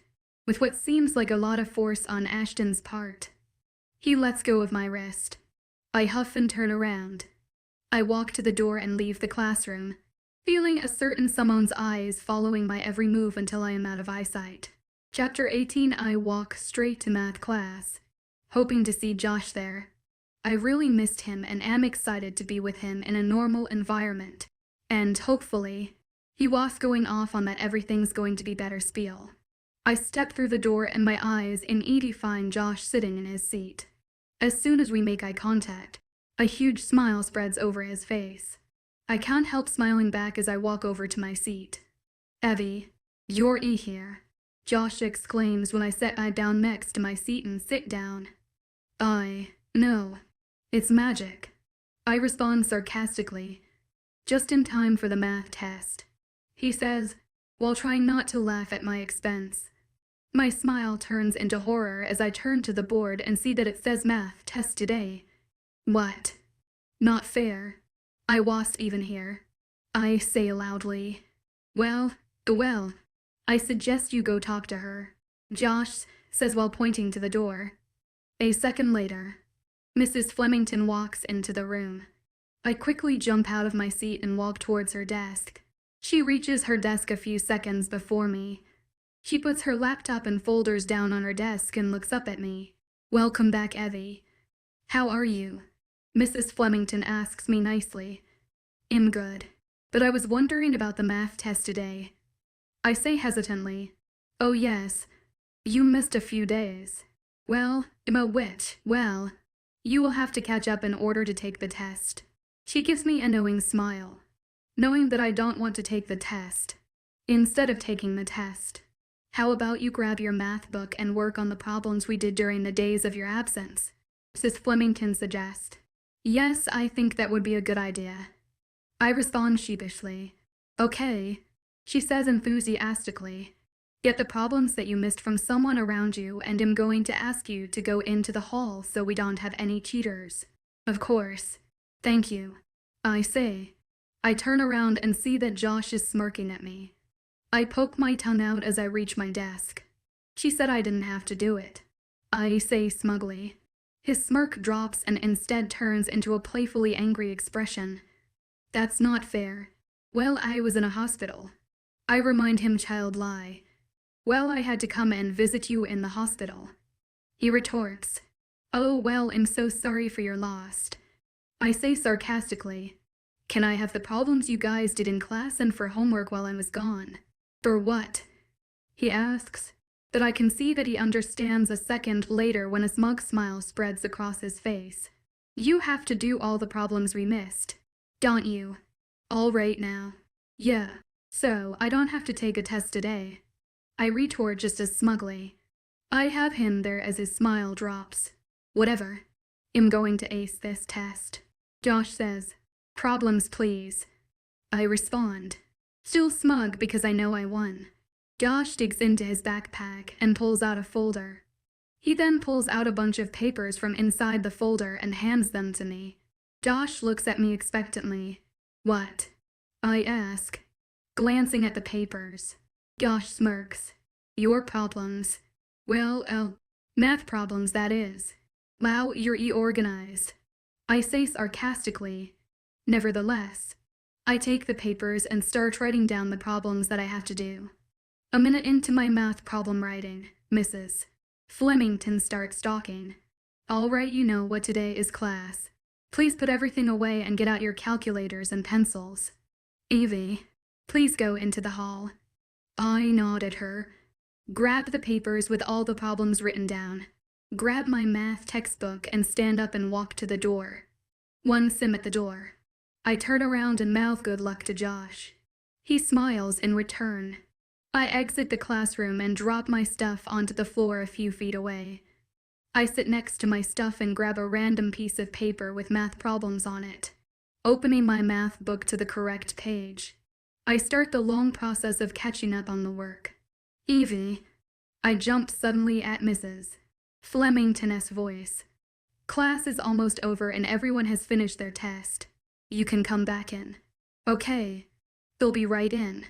with what seems like a lot of force on Ashton's part. He lets go of my wrist. I huff and turn around. I walk to the door and leave the classroom, feeling a certain someone's eyes following my every move until I am out of eyesight. Chapter 18. I walk straight to math class, hoping to see Josh there. I really missed him and am excited to be with him in a normal environment, and hopefully, he was going off on that everything's going to be better spiel. I step through the door and my eyes immediately find Josh sitting in his seat. As soon as we make eye contact, a huge smile spreads over his face. I can't help smiling back as I walk over to my seat. Evie, you're here, Josh exclaims when I set down next to my seat and sit down. No, it's magic, I respond sarcastically, just in time for the math test, he says, while trying not to laugh at my expense. My smile turns into horror as I turn to the board and see that it says math test today. What? Not fair. I wasn't even here, I say loudly. Well, I suggest you go talk to her, Josh says while pointing to the door. A second later, Mrs. Flemington walks into the room. I quickly jump out of my seat and walk towards her desk. She reaches her desk a few seconds before me. She puts her laptop and folders down on her desk and looks up at me. Welcome back, Evie. How are you? Mrs. Flemington asks me nicely. I'm good, but I was wondering about the math test today. I say hesitantly. Oh yes, you missed a few days. Well, you will have to catch up in order to take the test. She gives me a knowing smile, knowing that I don't want to take the test. Instead of taking the test, how about you grab your math book and work on the problems we did during the days of your absence? Mrs. Flemington suggests. Yes, I think that would be a good idea. I respond sheepishly. Okay, she says enthusiastically. Get the problems that you missed from someone around you and am going to ask you to go into the hall so we don't have any cheaters. Of course. Thank you, I say. I turn around and see that Josh is smirking at me. I poke my tongue out as I reach my desk. She said I didn't have to do it, I say smugly. His smirk drops and instead turns into a playfully angry expression. That's not fair. Well, I was in a hospital, I remind him child lie. Well, I had to come and visit you in the hospital, he retorts. Oh well, I'm so sorry for your loss, I say sarcastically. Can I have the problems you guys did in class and for homework while I was gone? For what? He asks, but I can see that he understands a second later when a smug smile spreads across his face. You have to do all the problems we missed, don't you? All right now. Yeah, so I don't have to take a test today, I retort just as smugly. I have him there as his smile drops. Whatever. I'm going to ace this test, Josh says. Problems, please, I respond, still smug because I know I won. Josh digs into his backpack and pulls out a folder. He then pulls out a bunch of papers from inside the folder and hands them to me. Josh looks at me expectantly. What? I ask, glancing at the papers. Josh smirks. Your problems. Well, Math problems, that is. Wow, you're organized. I say sarcastically. Nevertheless, I take the papers and start writing down the problems that I have to do. A minute into my math problem writing, Mrs. Flemington starts talking. All right, you know what today is class. Please put everything away and get out your calculators and pencils. Evie, please go into the hall. I nod at her. Grab the papers with all the problems written down. Grab my math textbook and stand up and walk to the door. One sim at the door. I turn around and mouth good luck to Josh. He smiles in return. I exit the classroom and drop my stuff onto the floor a few feet away. I sit next to my stuff and grab a random piece of paper with math problems on it. Opening my math book to the correct page, I start the long process of catching up on the work. Evie, I jump suddenly at Mrs. Flemington's voice. Class is almost over and everyone has finished their test. You can come back in. Okay, they'll be right in.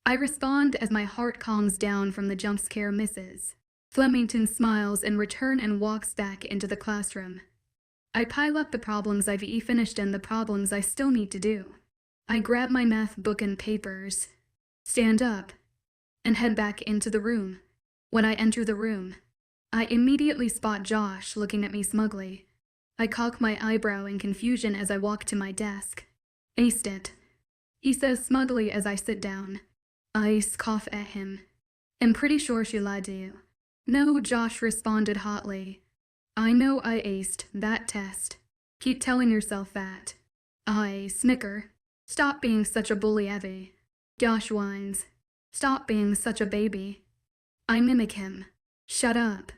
I respond as my heart calms down from the jump scare Mrs. Flemington smiles in return and walks back into the classroom. I pile up the problems I've finished and the problems I still need to do. I grab my math book and papers, stand up, and head back into the room. When I enter the room, I immediately spot Josh looking at me smugly. I cock my eyebrow in confusion as I walk to my desk. Aced it, he says smugly as I sit down. I scoff at him. I'm pretty sure she lied to you. No, Josh responded hotly. I know I aced that test. Keep telling yourself that. I snicker. Stop being such a bully, Evie. Josh whines. Stop being such a baby. I mimic him. Shut up.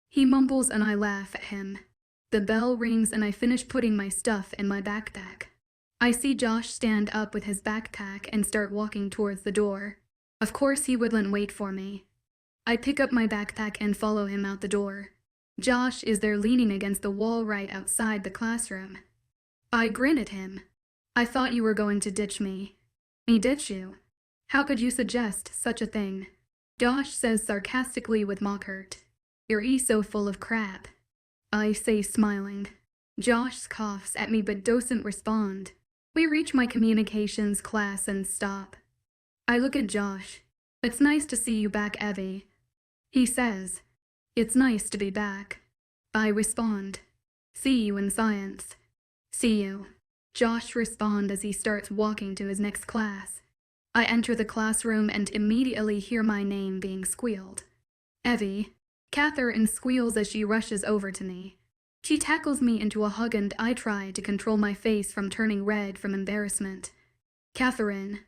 He mumbles and I laugh at him. The bell rings and I finish putting my stuff in my backpack. I see Josh stand up with his backpack and start walking towards the door. Of course he wouldn't wait for me. I pick up my backpack and follow him out the door. Josh is there leaning against the wall right outside the classroom. I grin at him. I thought you were going to ditch me. Me ditch you? How could you suggest such a thing? Josh says sarcastically with mock hurt. You're so full of crap. I say smiling. Josh coughs at me but doesn't respond. We reach my communications class and stop. I look at Josh. It's nice to see you back, Evie. He says, it's nice to be back. I respond, see you in science. See you. Josh responds as he starts walking to his next class. I enter the classroom and immediately hear my name being squealed. Evie. Catherine squeals as she rushes over to me. She tackles me into a hug and I try to control my face from turning red from embarrassment. Catherine.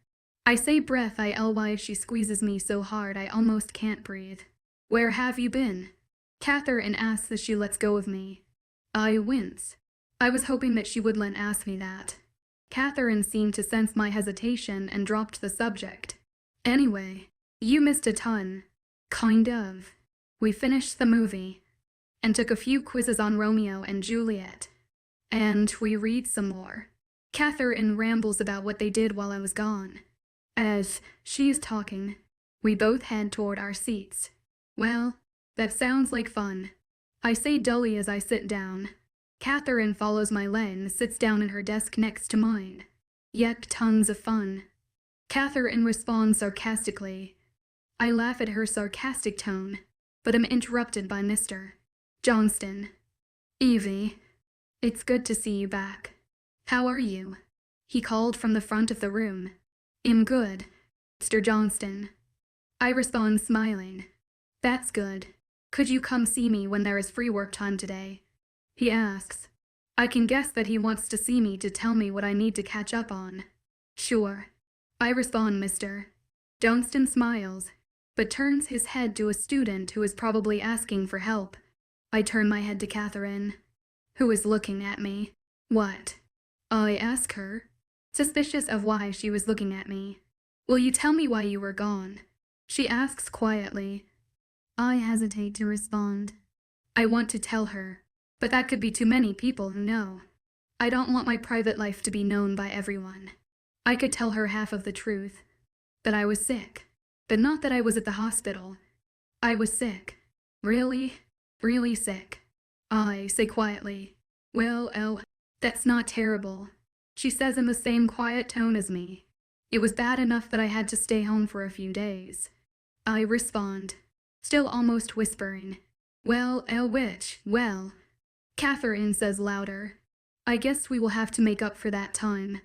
I say breath I-ly as she squeezes me so hard I almost can't breathe. Where have you been? Catherine asks as she lets go of me. I wince. I was hoping that she wouldn't ask me that. Catherine seemed to sense my hesitation and dropped the subject. Anyway, you missed a ton. Kind of. We finished the movie and took a few quizzes on Romeo and Juliet. And we read some more. Catherine rambles about what they did while I was gone. As she is talking, we both head toward our seats. Well, that sounds like fun. I say dully as I sit down. Catherine follows my lead and sits down at her desk next to mine. Yet tons of fun. Catherine responds sarcastically. I laugh at her sarcastic tone, but am interrupted by Mr. Johnston. Evie, it's good to see you back. How are you? He called from the front of the room. I'm good, Mr. Johnston. I respond smiling. That's good. Could you come see me when there is free work time today? He asks. I can guess that he wants to see me to tell me what I need to catch up on. Sure. I respond, Mr. Johnston smiles, but turns his head to a student who is probably asking for help. I turn my head to Catherine, who is looking at me. What? I ask her, suspicious of why she was looking at me. Will you tell me why you were gone? She asks quietly. I hesitate to respond. I want to tell her, but that could be too many people who know. I don't want my private life to be known by everyone. I could tell her half of the truth. That I was sick, but not that I was at the hospital. I was sick. Really? Really sick. I say quietly. Well, oh, that's not terrible. She says in the same quiet tone as me. It was bad enough that I had to stay home for a few days. I respond, still almost whispering. Well, which? Well. Catherine says louder. I guess we will have to make up for that time.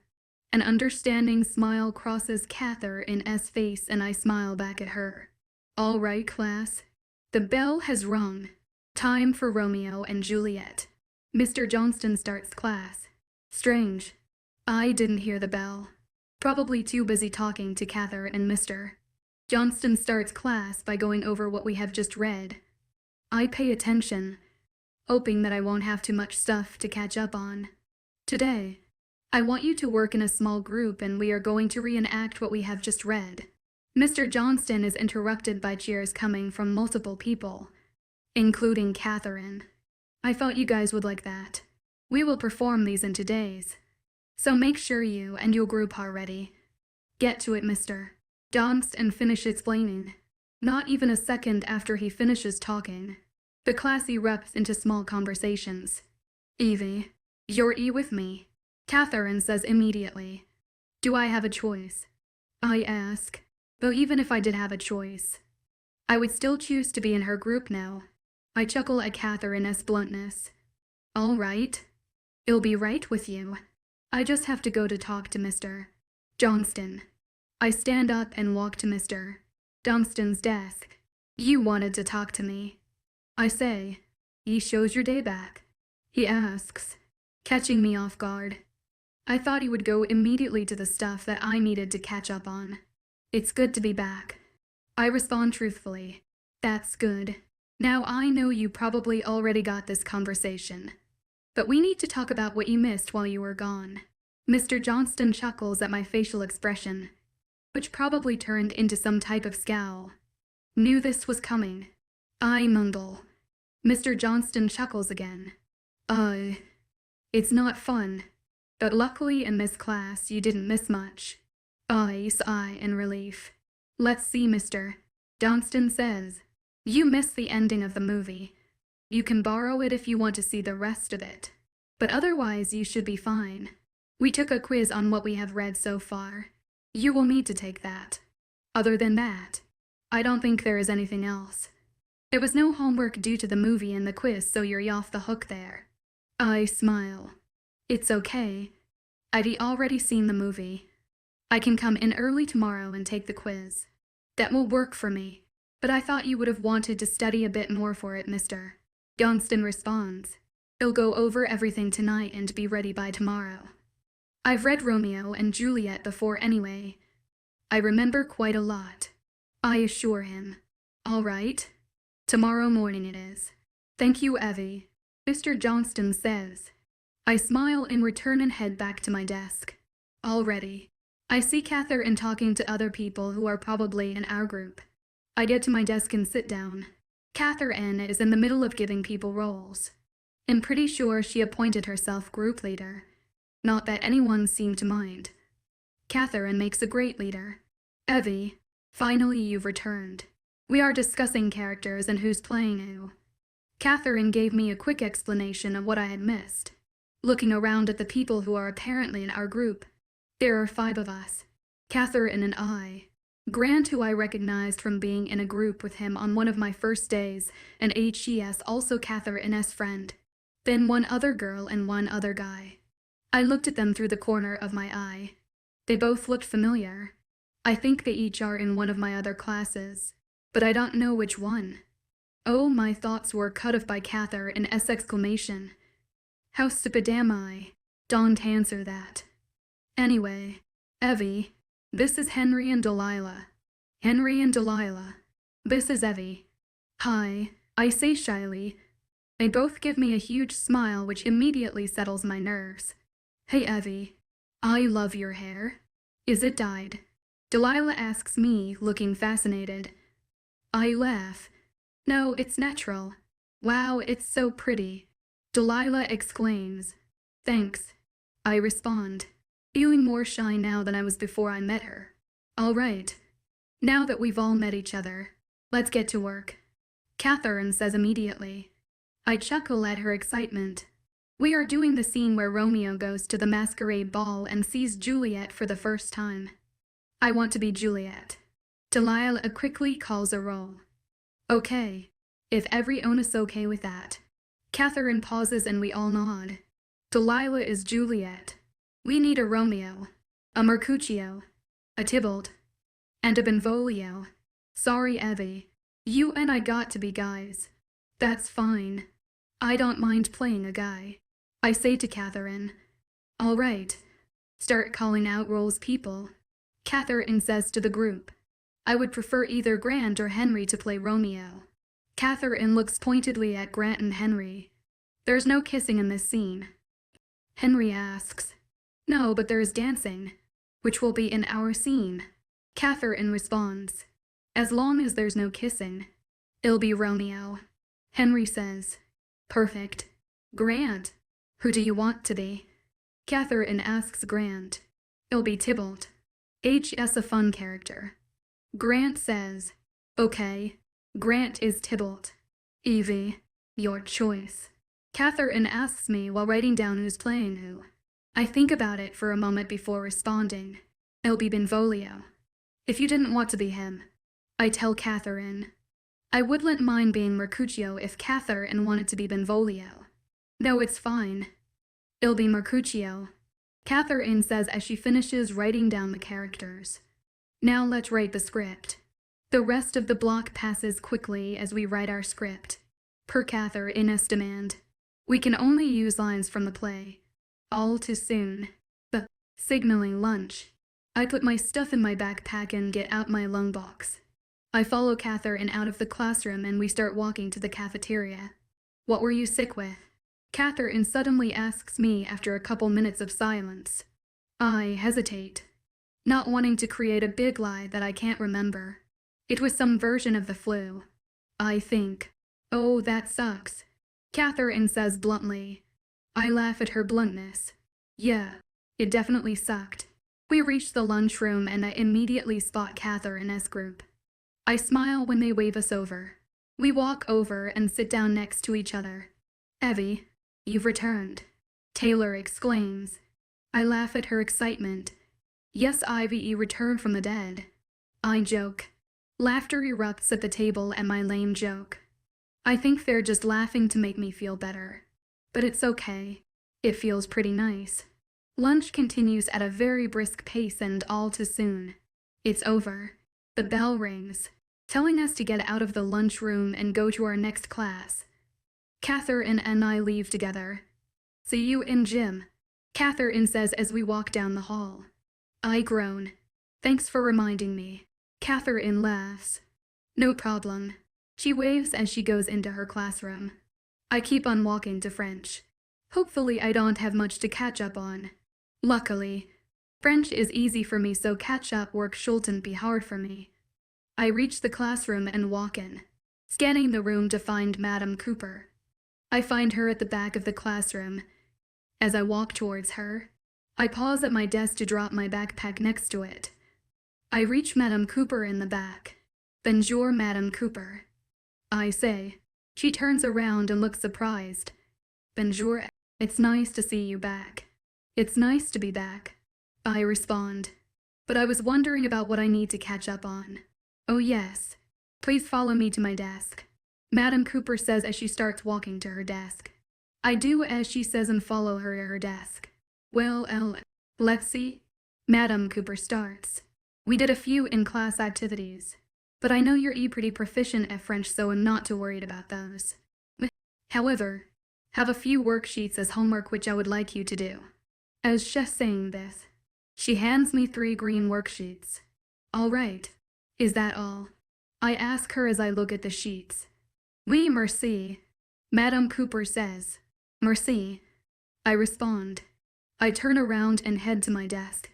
An understanding smile crosses Catherine's face and I smile back at her. All right, class. The bell has rung. Time for Romeo and Juliet. Mr. Johnston starts class. Strange. I didn't hear the bell. Probably too busy talking to Catherine and Mr. Johnston starts class by going over what we have just read. I pay attention, hoping that I won't have too much stuff to catch up on. Today, I want you to work in a small group and we are going to reenact what we have just read. Mr. Johnston is interrupted by cheers coming from multiple people, including Catherine. I thought you guys would like that. We will perform these in 2 days. So make sure you and your group are ready. Get to it, Mr. Johnston finishes explaining. Not even a second after he finishes talking, the class erupts into small conversations. Evie, you're with me, Catherine says immediately. Do I have a choice? I ask. Though even if I did have a choice, I would still choose to be in her group now. I chuckle at Catherine's bluntness. All right. I'll be right with you. I just have to go to talk to Mr. Johnston. I stand up and walk to Mr. Johnston's desk. You wanted to talk to me. I say. He shows your day back? He asks, catching me off guard. I thought he would go immediately to the stuff that I needed to catch up on. It's good to be back. I respond truthfully. That's good. Now I know you probably already got this conversation, but we need to talk about what you missed while you were gone. Mr. Johnston chuckles at my facial expression, which probably turned into some type of scowl. Knew this was coming. I mumble. Mr. Johnston chuckles again. It's not fun, but luckily in this class you didn't miss much. I sigh in relief. Let's see, Mr. Johnston says. You missed the ending of the movie. You can borrow it if you want to see the rest of it, but otherwise you should be fine. We took a quiz on what we have read so far. You will need to take that. Other than that, I don't think there is anything else. There was no homework due to the movie and the quiz, so you're off the hook there. I smile. It's okay. I'd already seen the movie. I can come in early tomorrow and take the quiz. That will work for me, but I thought you would have wanted to study a bit more for it, Mr. Johnston responds. I'll go over everything tonight and be ready by tomorrow. I've read Romeo and Juliet before anyway. I remember quite a lot. I assure him. All right. Tomorrow morning it is. Thank you, Evie, Mr. Johnston says. I smile in return and head back to my desk. Already, I see Catherine talking to other people who are probably in our group. I get to my desk and sit down. Catherine is in the middle of giving people roles. I'm pretty sure she appointed herself group leader. Not that anyone seemed to mind. Catherine makes a great leader. Evie, finally you've returned. We are discussing characters and who's playing who. Catherine gave me a quick explanation of what I had missed. Looking around at the people who are apparently in our group, there are 5 of us. Catherine and I. Grant, who I recognized from being in a group with him on one of my first days, and HES, also Catherine's friend. Then 1 other girl and 1 other guy. I looked at them through the corner of my eye. They both looked familiar. I think they each are in one of my other classes, but I don't know which one. Oh, my thoughts were cut off by Catherine's exclamation. How stupid am I? Don't answer that. Anyway, Evie, this is Henry and Delilah. Henry and Delilah. This is Evie. Hi, I say shyly. They both give me a huge smile which immediately settles my nerves. Hey Evie, I love your hair. Is it dyed? Delilah asks me, looking fascinated. I laugh. No, it's natural. Wow, it's so pretty. Delilah exclaims. Thanks. I respond, feeling more shy now than I was before I met her. All right. Now that we've all met each other, let's get to work. Catherine says immediately. I chuckle at her excitement. We are doing the scene where Romeo goes to the masquerade ball and sees Juliet for the first time. I want to be Juliet. Delilah quickly calls a roll. Okay. If everyone is okay with that. Catherine pauses and we all nod. Delilah is Juliet. We need a Romeo, a Mercutio, a Tybalt, and a Benvolio. Sorry, Evie. You and I got to be guys. That's fine. I don't mind playing a guy. I say to Catherine. All right. Start calling out roles, people. Catherine says to the group. I would prefer either Grant or Henry to play Romeo. Catherine looks pointedly at Grant and Henry. There's no kissing in this scene. Henry asks. No, but there is dancing, which will be in our scene. Catherine responds. As long as there's no kissing, it'll be Romeo. Henry says. Perfect. Grant, who do you want to be? Catherine asks Grant. It'll be Tybalt. HS a fun character. Grant says. Okay. Grant is Tybalt. Evie, your choice. Catherine asks me while writing down who's playing who. I think about it for a moment before responding. It'll be Benvolio. If you didn't want to be him. I tell Catherine. I wouldn't mind being Mercutio if Catherine wanted to be Benvolio. No, it's fine. It'll be Mercutio. Catherine says as she finishes writing down the characters. Now let's write the script. The rest of the block passes quickly as we write our script. Per Catherine's demand. We can only use lines from the play. All too soon. The signaling lunch. I put my stuff in my backpack and get out my lunchbox. I follow Catherine out of the classroom and we start walking to the cafeteria. What were you sick with? Catherine suddenly asks me after a couple minutes of silence. I hesitate, not wanting to create a big lie that I can't remember. It was some version of the flu. I think. Oh, that sucks. Catherine says bluntly. I laugh at her bluntness. Yeah, it definitely sucked. We reach the lunchroom and I immediately spot Catherine's group. I smile when they wave us over. We walk over and sit down next to each other. Evie, you've returned. Taylor exclaims. I laugh at her excitement. Yes, Ivy returned from the dead. I joke. Laughter erupts at the table at my lame joke. I think they're just laughing to make me feel better. But it's okay. It feels pretty nice. Lunch continues at a very brisk pace and all too soon. It's over. The bell rings, telling us to get out of the lunchroom and go to our next class. Catherine and I leave together. See you in gym, Catherine says as we walk down the hall. I groan. Thanks for reminding me. Catherine laughs. No problem. She waves as she goes into her classroom. I keep on walking to French. Hopefully I don't have much to catch up on. Luckily, French is easy for me, so catch-up work shouldn't be hard for me. I reach the classroom and walk in, scanning the room to find Madame Cooper. I find her at the back of the classroom. As I walk towards her, I pause at my desk to drop my backpack next to it. I reach Madame Cooper in the back. Bonjour, Madame Cooper. I say. She turns around and looks surprised. Bonjour, it's nice to see you back. It's nice to be back. I respond. But I was wondering about what I need to catch up on. Oh yes. Please follow me to my desk. Madame Cooper says as she starts walking to her desk. I do as she says and follow her to her desk. Well, let's see. Madame Cooper starts. We did a few in-class activities, but I know you're pretty proficient at French, so I'm not too worried about those. However, have a few worksheets as homework which I would like you to do. As she's saying this, she hands me 3 green worksheets. All right. Is that all? I ask her as I look at the sheets. Oui, merci. Madame Cooper says. Merci. I respond. I turn around and head to my desk.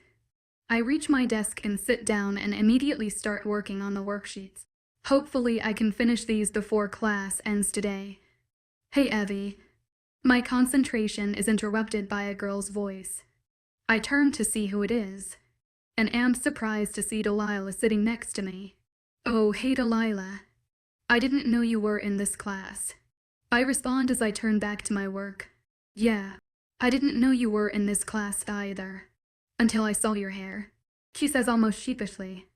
I reach my desk and sit down and immediately start working on the worksheets. Hopefully I can finish these before class ends today. Hey, Evie. My concentration is interrupted by a girl's voice. I turn to see who it is, and am surprised to see Delilah sitting next to me. Oh, hey Delilah. I didn't know you were in this class. I respond as I turn back to my work. Yeah, I didn't know you were in this class either. Until I saw your hair, she says almost sheepishly.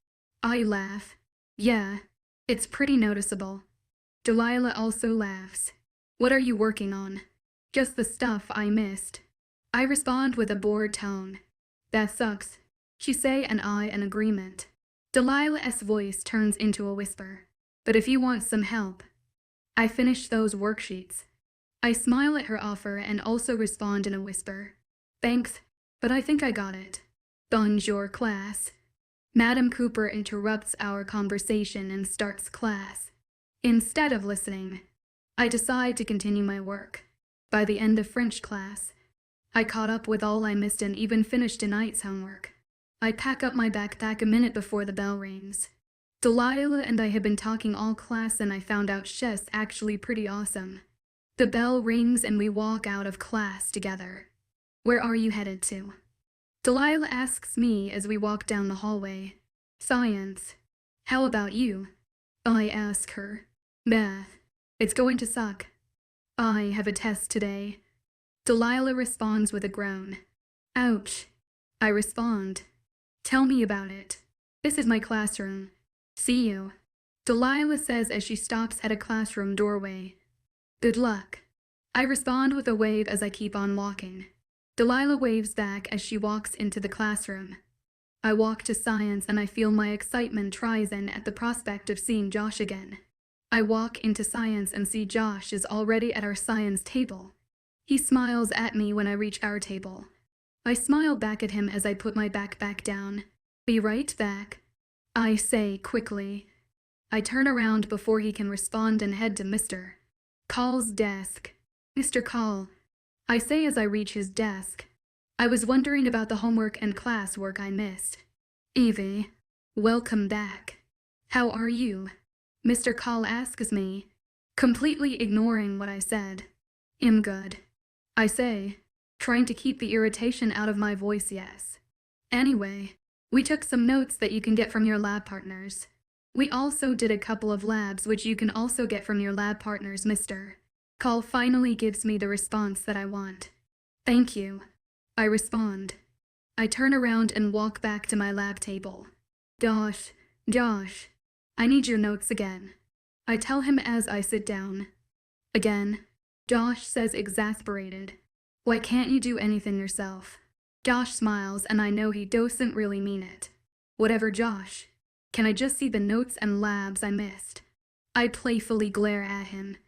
I laugh. Yeah, it's pretty noticeable. Delilah also laughs. What are you working on? Just the stuff I missed. I respond with a bored tone. That sucks, she say, and I in agreement. Delilah's voice turns into a whisper. But if you want some help, I finished those worksheets. I smile at her offer and also respond in a whisper. Thanks, but I think I got it. Bonjour, class. Madam Cooper interrupts our conversation and starts class. Instead of listening, I decide to continue my work. By the end of French class, I caught up with all I missed and even finished tonight's homework. I pack up my backpack a minute before the bell rings. Delilah and I had been talking all class and I found out she's actually pretty awesome. The bell rings and we walk out of class together. Where are you headed to? Delilah asks me as we walk down the hallway. Science. How about you? I ask her. Math. It's going to suck. I have a test today. Delilah responds with a groan. Ouch. I respond. Tell me about it. This is my classroom. See you. Delilah says as she stops at a classroom doorway. Good luck. I respond with a wave as I keep on walking. Delilah waves back as she walks into the classroom. I walk to science and I feel my excitement rise at the prospect of seeing Josh again. I walk into science and see Josh is already at our science table. He smiles at me when I reach our table. I smile back at him as I put my backpack down. Be right back, I say quickly. I turn around before he can respond and head to Mr. Call's desk. Mr. Call, I say as I reach his desk. I was wondering about the homework and class work I missed. Evie, welcome back. How are you? Mr. Call asks me, completely ignoring what I said. I'm good, I say, trying to keep the irritation out of my voice. Yes. Anyway, we took some notes that you can get from your lab partners. We also did a couple of labs which you can also get from your lab partners. Mr. Call finally gives me the response that I want. Thank you, I respond. I turn around and walk back to my lab table. Josh, I need your notes again, I tell him as I sit down. Again, Josh says, exasperated. Why can't you do anything yourself? Josh smiles and I know he doesn't really mean it. Whatever, Josh. Can I just see the notes and labs I missed? I playfully glare at him.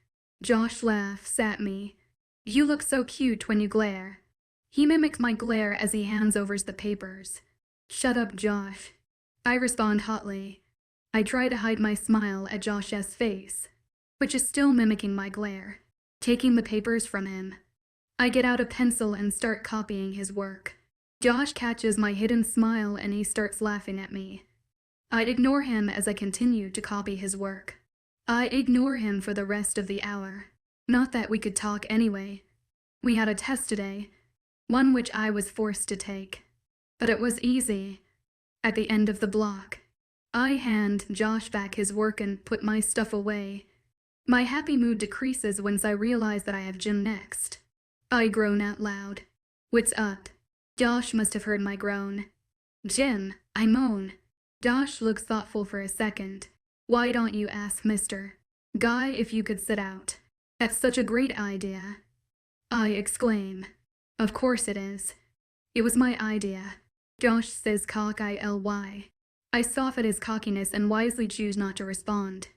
Josh laughs at me. You look so cute when you glare. He mimics my glare as he hands over the papers. Shut up, Josh, I respond hotly. I try to hide my smile at Josh's face, which is still mimicking my glare. Taking the papers from him, I get out a pencil and start copying his work. Josh catches my hidden smile and he starts laughing at me. I ignore him as I continue to copy his work. I ignore him for the rest of the hour. Not that we could talk anyway. We had a test today, one which I was forced to take. But it was easy. At the end of the block, I hand Josh back his work and put my stuff away. My happy mood decreases once I realize that I have gym next. I groan out loud. What's up? Josh must have heard my groan. Gym, I moan. Josh looks thoughtful for a second. Why don't you ask Mr. Guy if you could sit out? That's such a great idea, I exclaim. Of course it is. It was my idea, Josh says cockily. I scoff at his cockiness and wisely choose not to respond.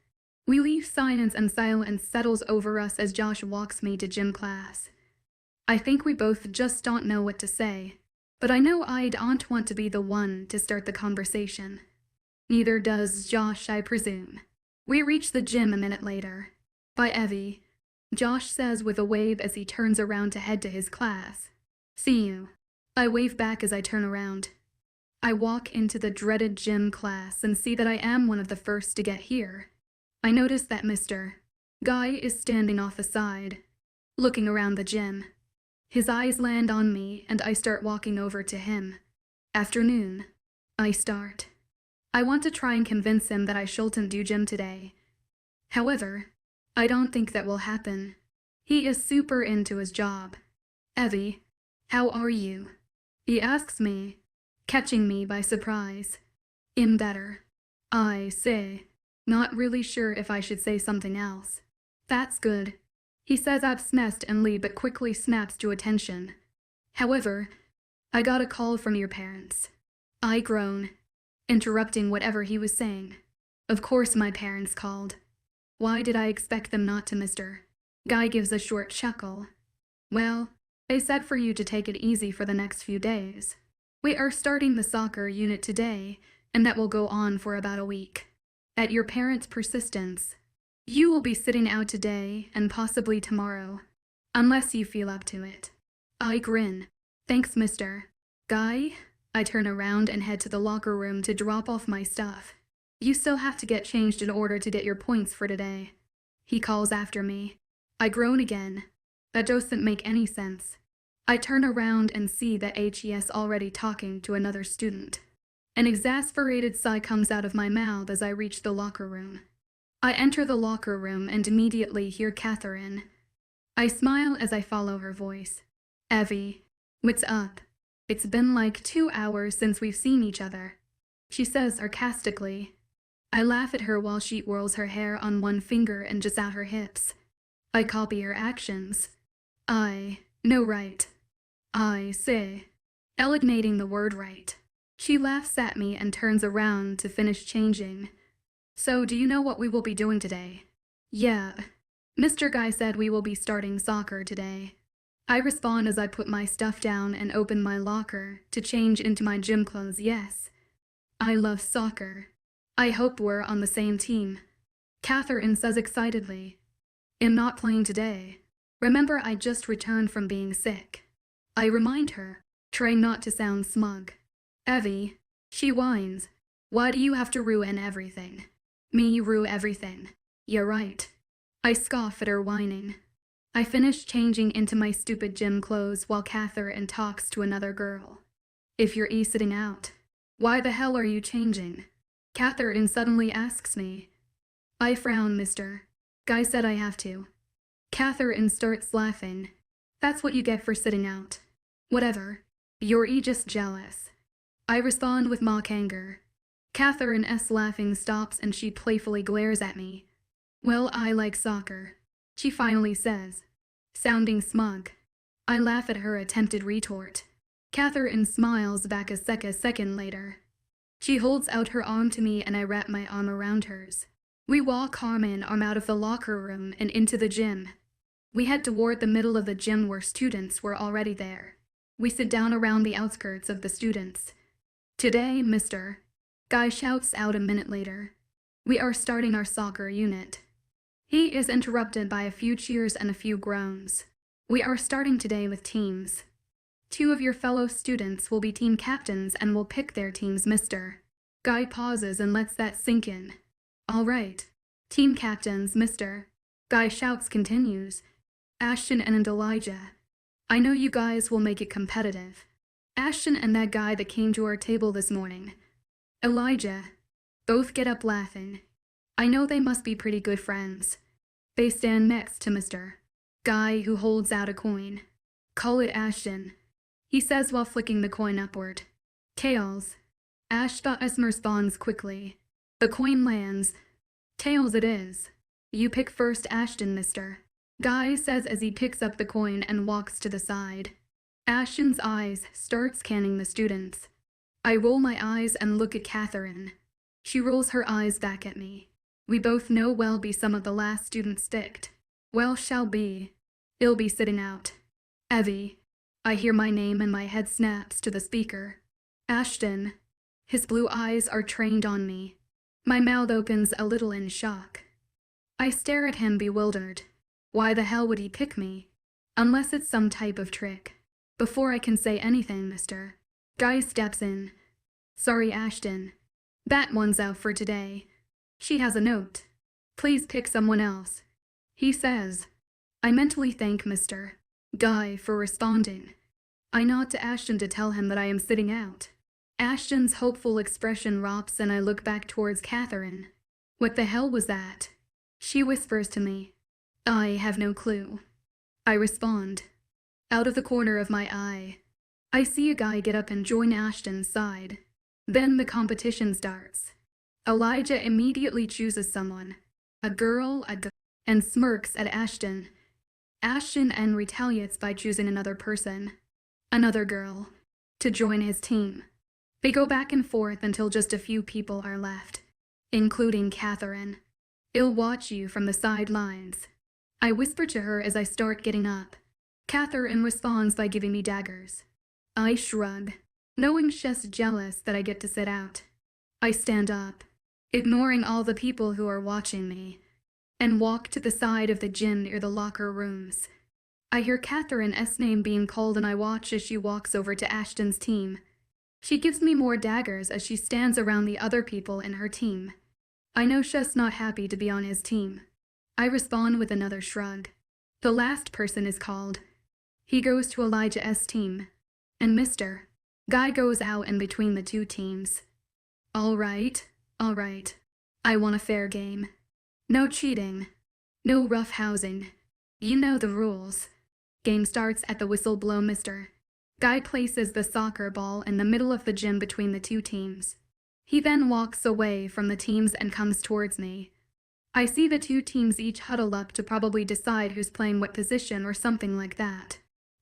We leave silence and silence settles over us as Josh walks me to gym class. I think we both just don't know what to say, but I know I don't want to be the one to start the conversation. Neither does Josh, I presume. We reach the gym a minute later. Bye, Evie, Josh says with a wave as he turns around to head to his class. See you, I wave back as I turn around. I walk into the dreaded gym class and see that I am one of the first to get here. I notice that Mr. Guy is standing off the side, looking around the gym. His eyes land on me and I start walking over to him. Afternoon, I start. I want to try and convince him that I shouldn't do gym today. However, I don't think that will happen. He is super into his job. Evie, how are you? He asks me, catching me by surprise. I'm better. I say, not really sure if I should say something else. That's good. He says absently but quickly snaps to attention. However, I got a call from your parents. I groan, interrupting whatever he was saying. Of course my parents called. Why did I expect them not to, mister? Guy gives a short chuckle. Well, they said for you to take it easy for the next few days. We are starting the soccer unit today, and that will go on for about a week. At your parents' persistence, you will be sitting out today and possibly tomorrow, unless you feel up to it. I grin. Thanks, mister. Guy, I turn around and head to the locker room to drop off my stuff. You still have to get changed in order to get your points for today. He calls after me. I groan again. That doesn't make any sense. I turn around and see that HES already talking to another student. An exasperated sigh comes out of my mouth as I reach the locker room. I enter the locker room and immediately hear Catherine. I smile as I follow her voice. Evie, what's up? It's been like 2 hours since we've seen each other, she says sarcastically. I laugh at her while she whirls her hair on one finger and just out her hips. I copy her actions. No right. I say, eliminating the word right. She laughs at me and turns around to finish changing. So, do you know what we will be doing today? Yeah. Mr. Guy said we will be starting soccer today. I respond as I put my stuff down and open my locker to change into my gym clothes. Yes. I love soccer. I hope we're on the same team. Catherine says excitedly. I'm not playing today. Remember, I just returned from being sick. I remind her, trying not to sound smug. Evie, she whines. Why do you have to ruin everything? Me rue everything. You're right. I scoff at her whining. I finish changing into my stupid gym clothes while Catherine talks to another girl. If you're sitting out, why the hell are you changing? Catherine suddenly asks me. I frown, mister. Guy said I have to. Catherine starts laughing. That's what you get for sitting out. Whatever. You're just jealous. I respond with mock anger. Catherine's laughing stops and she playfully glares at me. Well, I like soccer, she finally says, sounding smug. I laugh at her attempted retort. Catherine smiles back a second later. She holds out her arm to me and I wrap my arm around hers. We walk arm in arm out of the locker room and into the gym. We head toward the middle of the gym where students were already there. We sit down around the outskirts of the students. Today, mister, Guy shouts out a minute later. We are starting our soccer unit. He is interrupted by a few cheers and a few groans. We are starting today with teams. 2 of your fellow students will be team captains and will pick their teams, mister. Guy pauses and lets that sink in. All right. Team captains, mister. Guy shouts continues. Ashton and Elijah. I know you guys will make it competitive. Ashton and that guy that came to our table this morning. Elijah. Both get up laughing. I know they must be pretty good friends. They stand next to Mr. Guy, who holds out a coin. Call it Ashton, he says while flicking the coin upward. Tails. Ashton responds quickly. The coin lands. Tails it is. You pick first, Ashton, mister. Guy says as he picks up the coin and walks to the side. Ashton's eyes start scanning the students. I roll my eyes and look at Catherine. She rolls her eyes back at me. We both know we'll be some of the last students sticked. Well, shall be. I'll be sitting out. Evie. I hear my name and my head snaps to the speaker. Ashton. His blue eyes are trained on me. My mouth opens a little in shock. I stare at him bewildered. Why the hell would he pick me? Unless it's some type of trick. Before I can say anything, mister, Guy steps in. Sorry, Ashton. That one's out for today. She has a note. Please pick someone else, he says. I mentally thank Mr. Guy for responding. I nod to Ashton to tell him that I am sitting out. Ashton's hopeful expression drops and I look back towards Catherine. What the hell was that? She whispers to me. I have no clue. I respond. Out of the corner of my eye, I see a guy get up and join Ashton's side. Then the competition starts. Elijah immediately chooses someone, a girl, and smirks at Ashton. Ashton and retaliates by choosing another person, another girl, to join his team. They go back and forth until just a few people are left, including Catherine. "I'll watch you from the sidelines," I whisper to her as I start getting up. Catherine responds by giving me daggers. I shrug, knowing she's jealous that I get to sit out. I stand up, ignoring all the people who are watching me, and walk to the side of the gym near the locker rooms. I hear Catherine's name being called and I watch as she walks over to Ashton's team. She gives me more daggers as she stands around the other people in her team. I know she's not happy to be on his team. I respond with another shrug. The last person is called. He goes to Elijah's team, and Mr. Guy goes out in between the two teams. All right. I want a fair game. No cheating. No roughhousing. You know the rules. Game starts at the whistle blow. Mr. Guy places the soccer ball in the middle of the gym between the two teams. He then walks away from the teams and comes towards me. I see the two teams each huddle up to probably decide who's playing what position or something like that.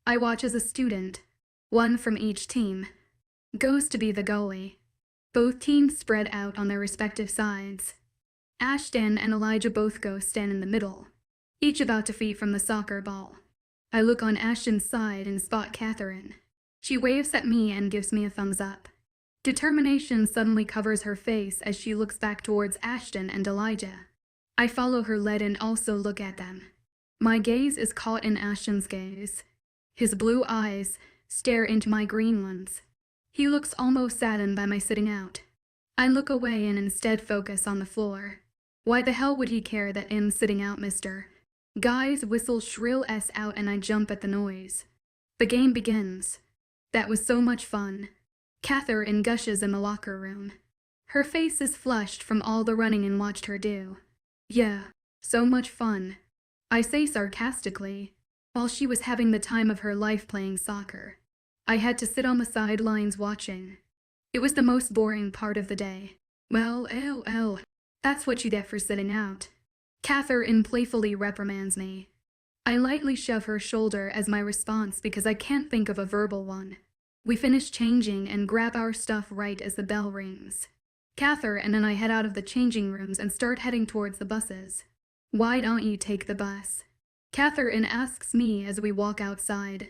I watch as a student, one from each team, goes to be the goalie. Both teams spread out on their respective sides. Ashton and Elijah both go stand in the middle, each about 2 feet from the soccer ball. I look on Ashton's side and spot Catherine. She waves at me and gives me a thumbs up. Determination suddenly covers her face as she looks back towards Ashton and Elijah. I follow her lead and also look at them. My gaze is caught in Ashton's gaze. His blue eyes stare into my green ones. He looks almost saddened by my sitting out. I look away and instead focus on the floor. Why the hell would he care that I'm sitting out, Mr. Guy's whistle shrill S out and I jump at the noise. The game begins. That was so much fun. Catherine gushes in the locker room. Her face is flushed from all the running and watched her do. Yeah, so much fun, I say sarcastically, while she was having the time of her life playing soccer. I had to sit on the sidelines watching. It was the most boring part of the day. Well, that's what you get for sitting out. Catherine playfully reprimands me. I lightly shove her shoulder as my response because I can't think of a verbal one. We finish changing and grab our stuff right as the bell rings. Catherine and I head out of the changing rooms and start heading towards the buses. Why don't you take the bus? Catherine asks me as we walk outside.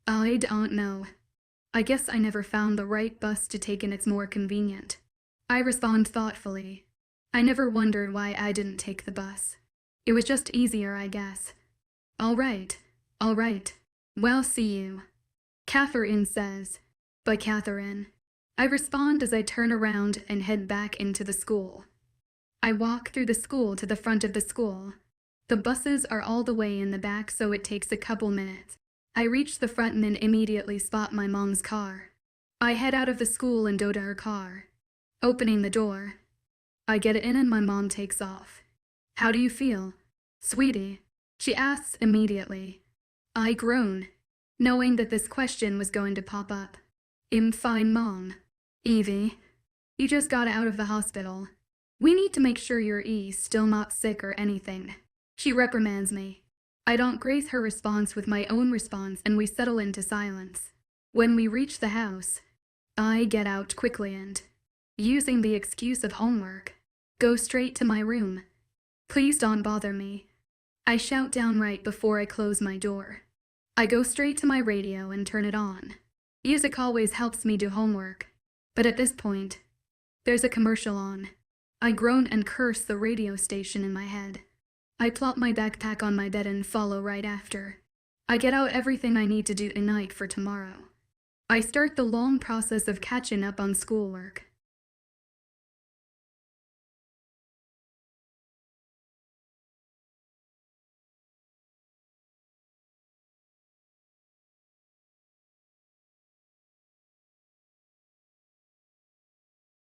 I don't know. I guess I never found the right bus to take and it's more convenient. I respond thoughtfully. I never wondered why I didn't take the bus. It was just easier, I guess. All right. Well, see you, Catherine says. But Catherine, I respond as I turn around and head back into the school. I walk through the school to the front of the school. The buses are all the way in the back, so it takes a couple minutes. I reach the front and then immediately spot my mom's car. I head out of the school and go to her car. Opening the door, I get in and my mom takes off. How do you feel, sweetie? She asks immediately. I groan, knowing that this question was going to pop up. I'm fine, Mom. Evie, you just got out of the hospital. We need to make sure you're still not sick or anything. She reprimands me. I don't grace her response with my own response and we settle into silence. When we reach the house, I get out quickly and, using the excuse of homework, go straight to my room. Please don't bother me, I shout downright before I close my door. I go straight to my radio and turn it on. Music always helps me do homework, but at this point, there's a commercial on. I groan and curse the radio station in my head. I plop my backpack on my bed and follow right after. I get out everything I need to do tonight for tomorrow. I start the long process of catching up on schoolwork.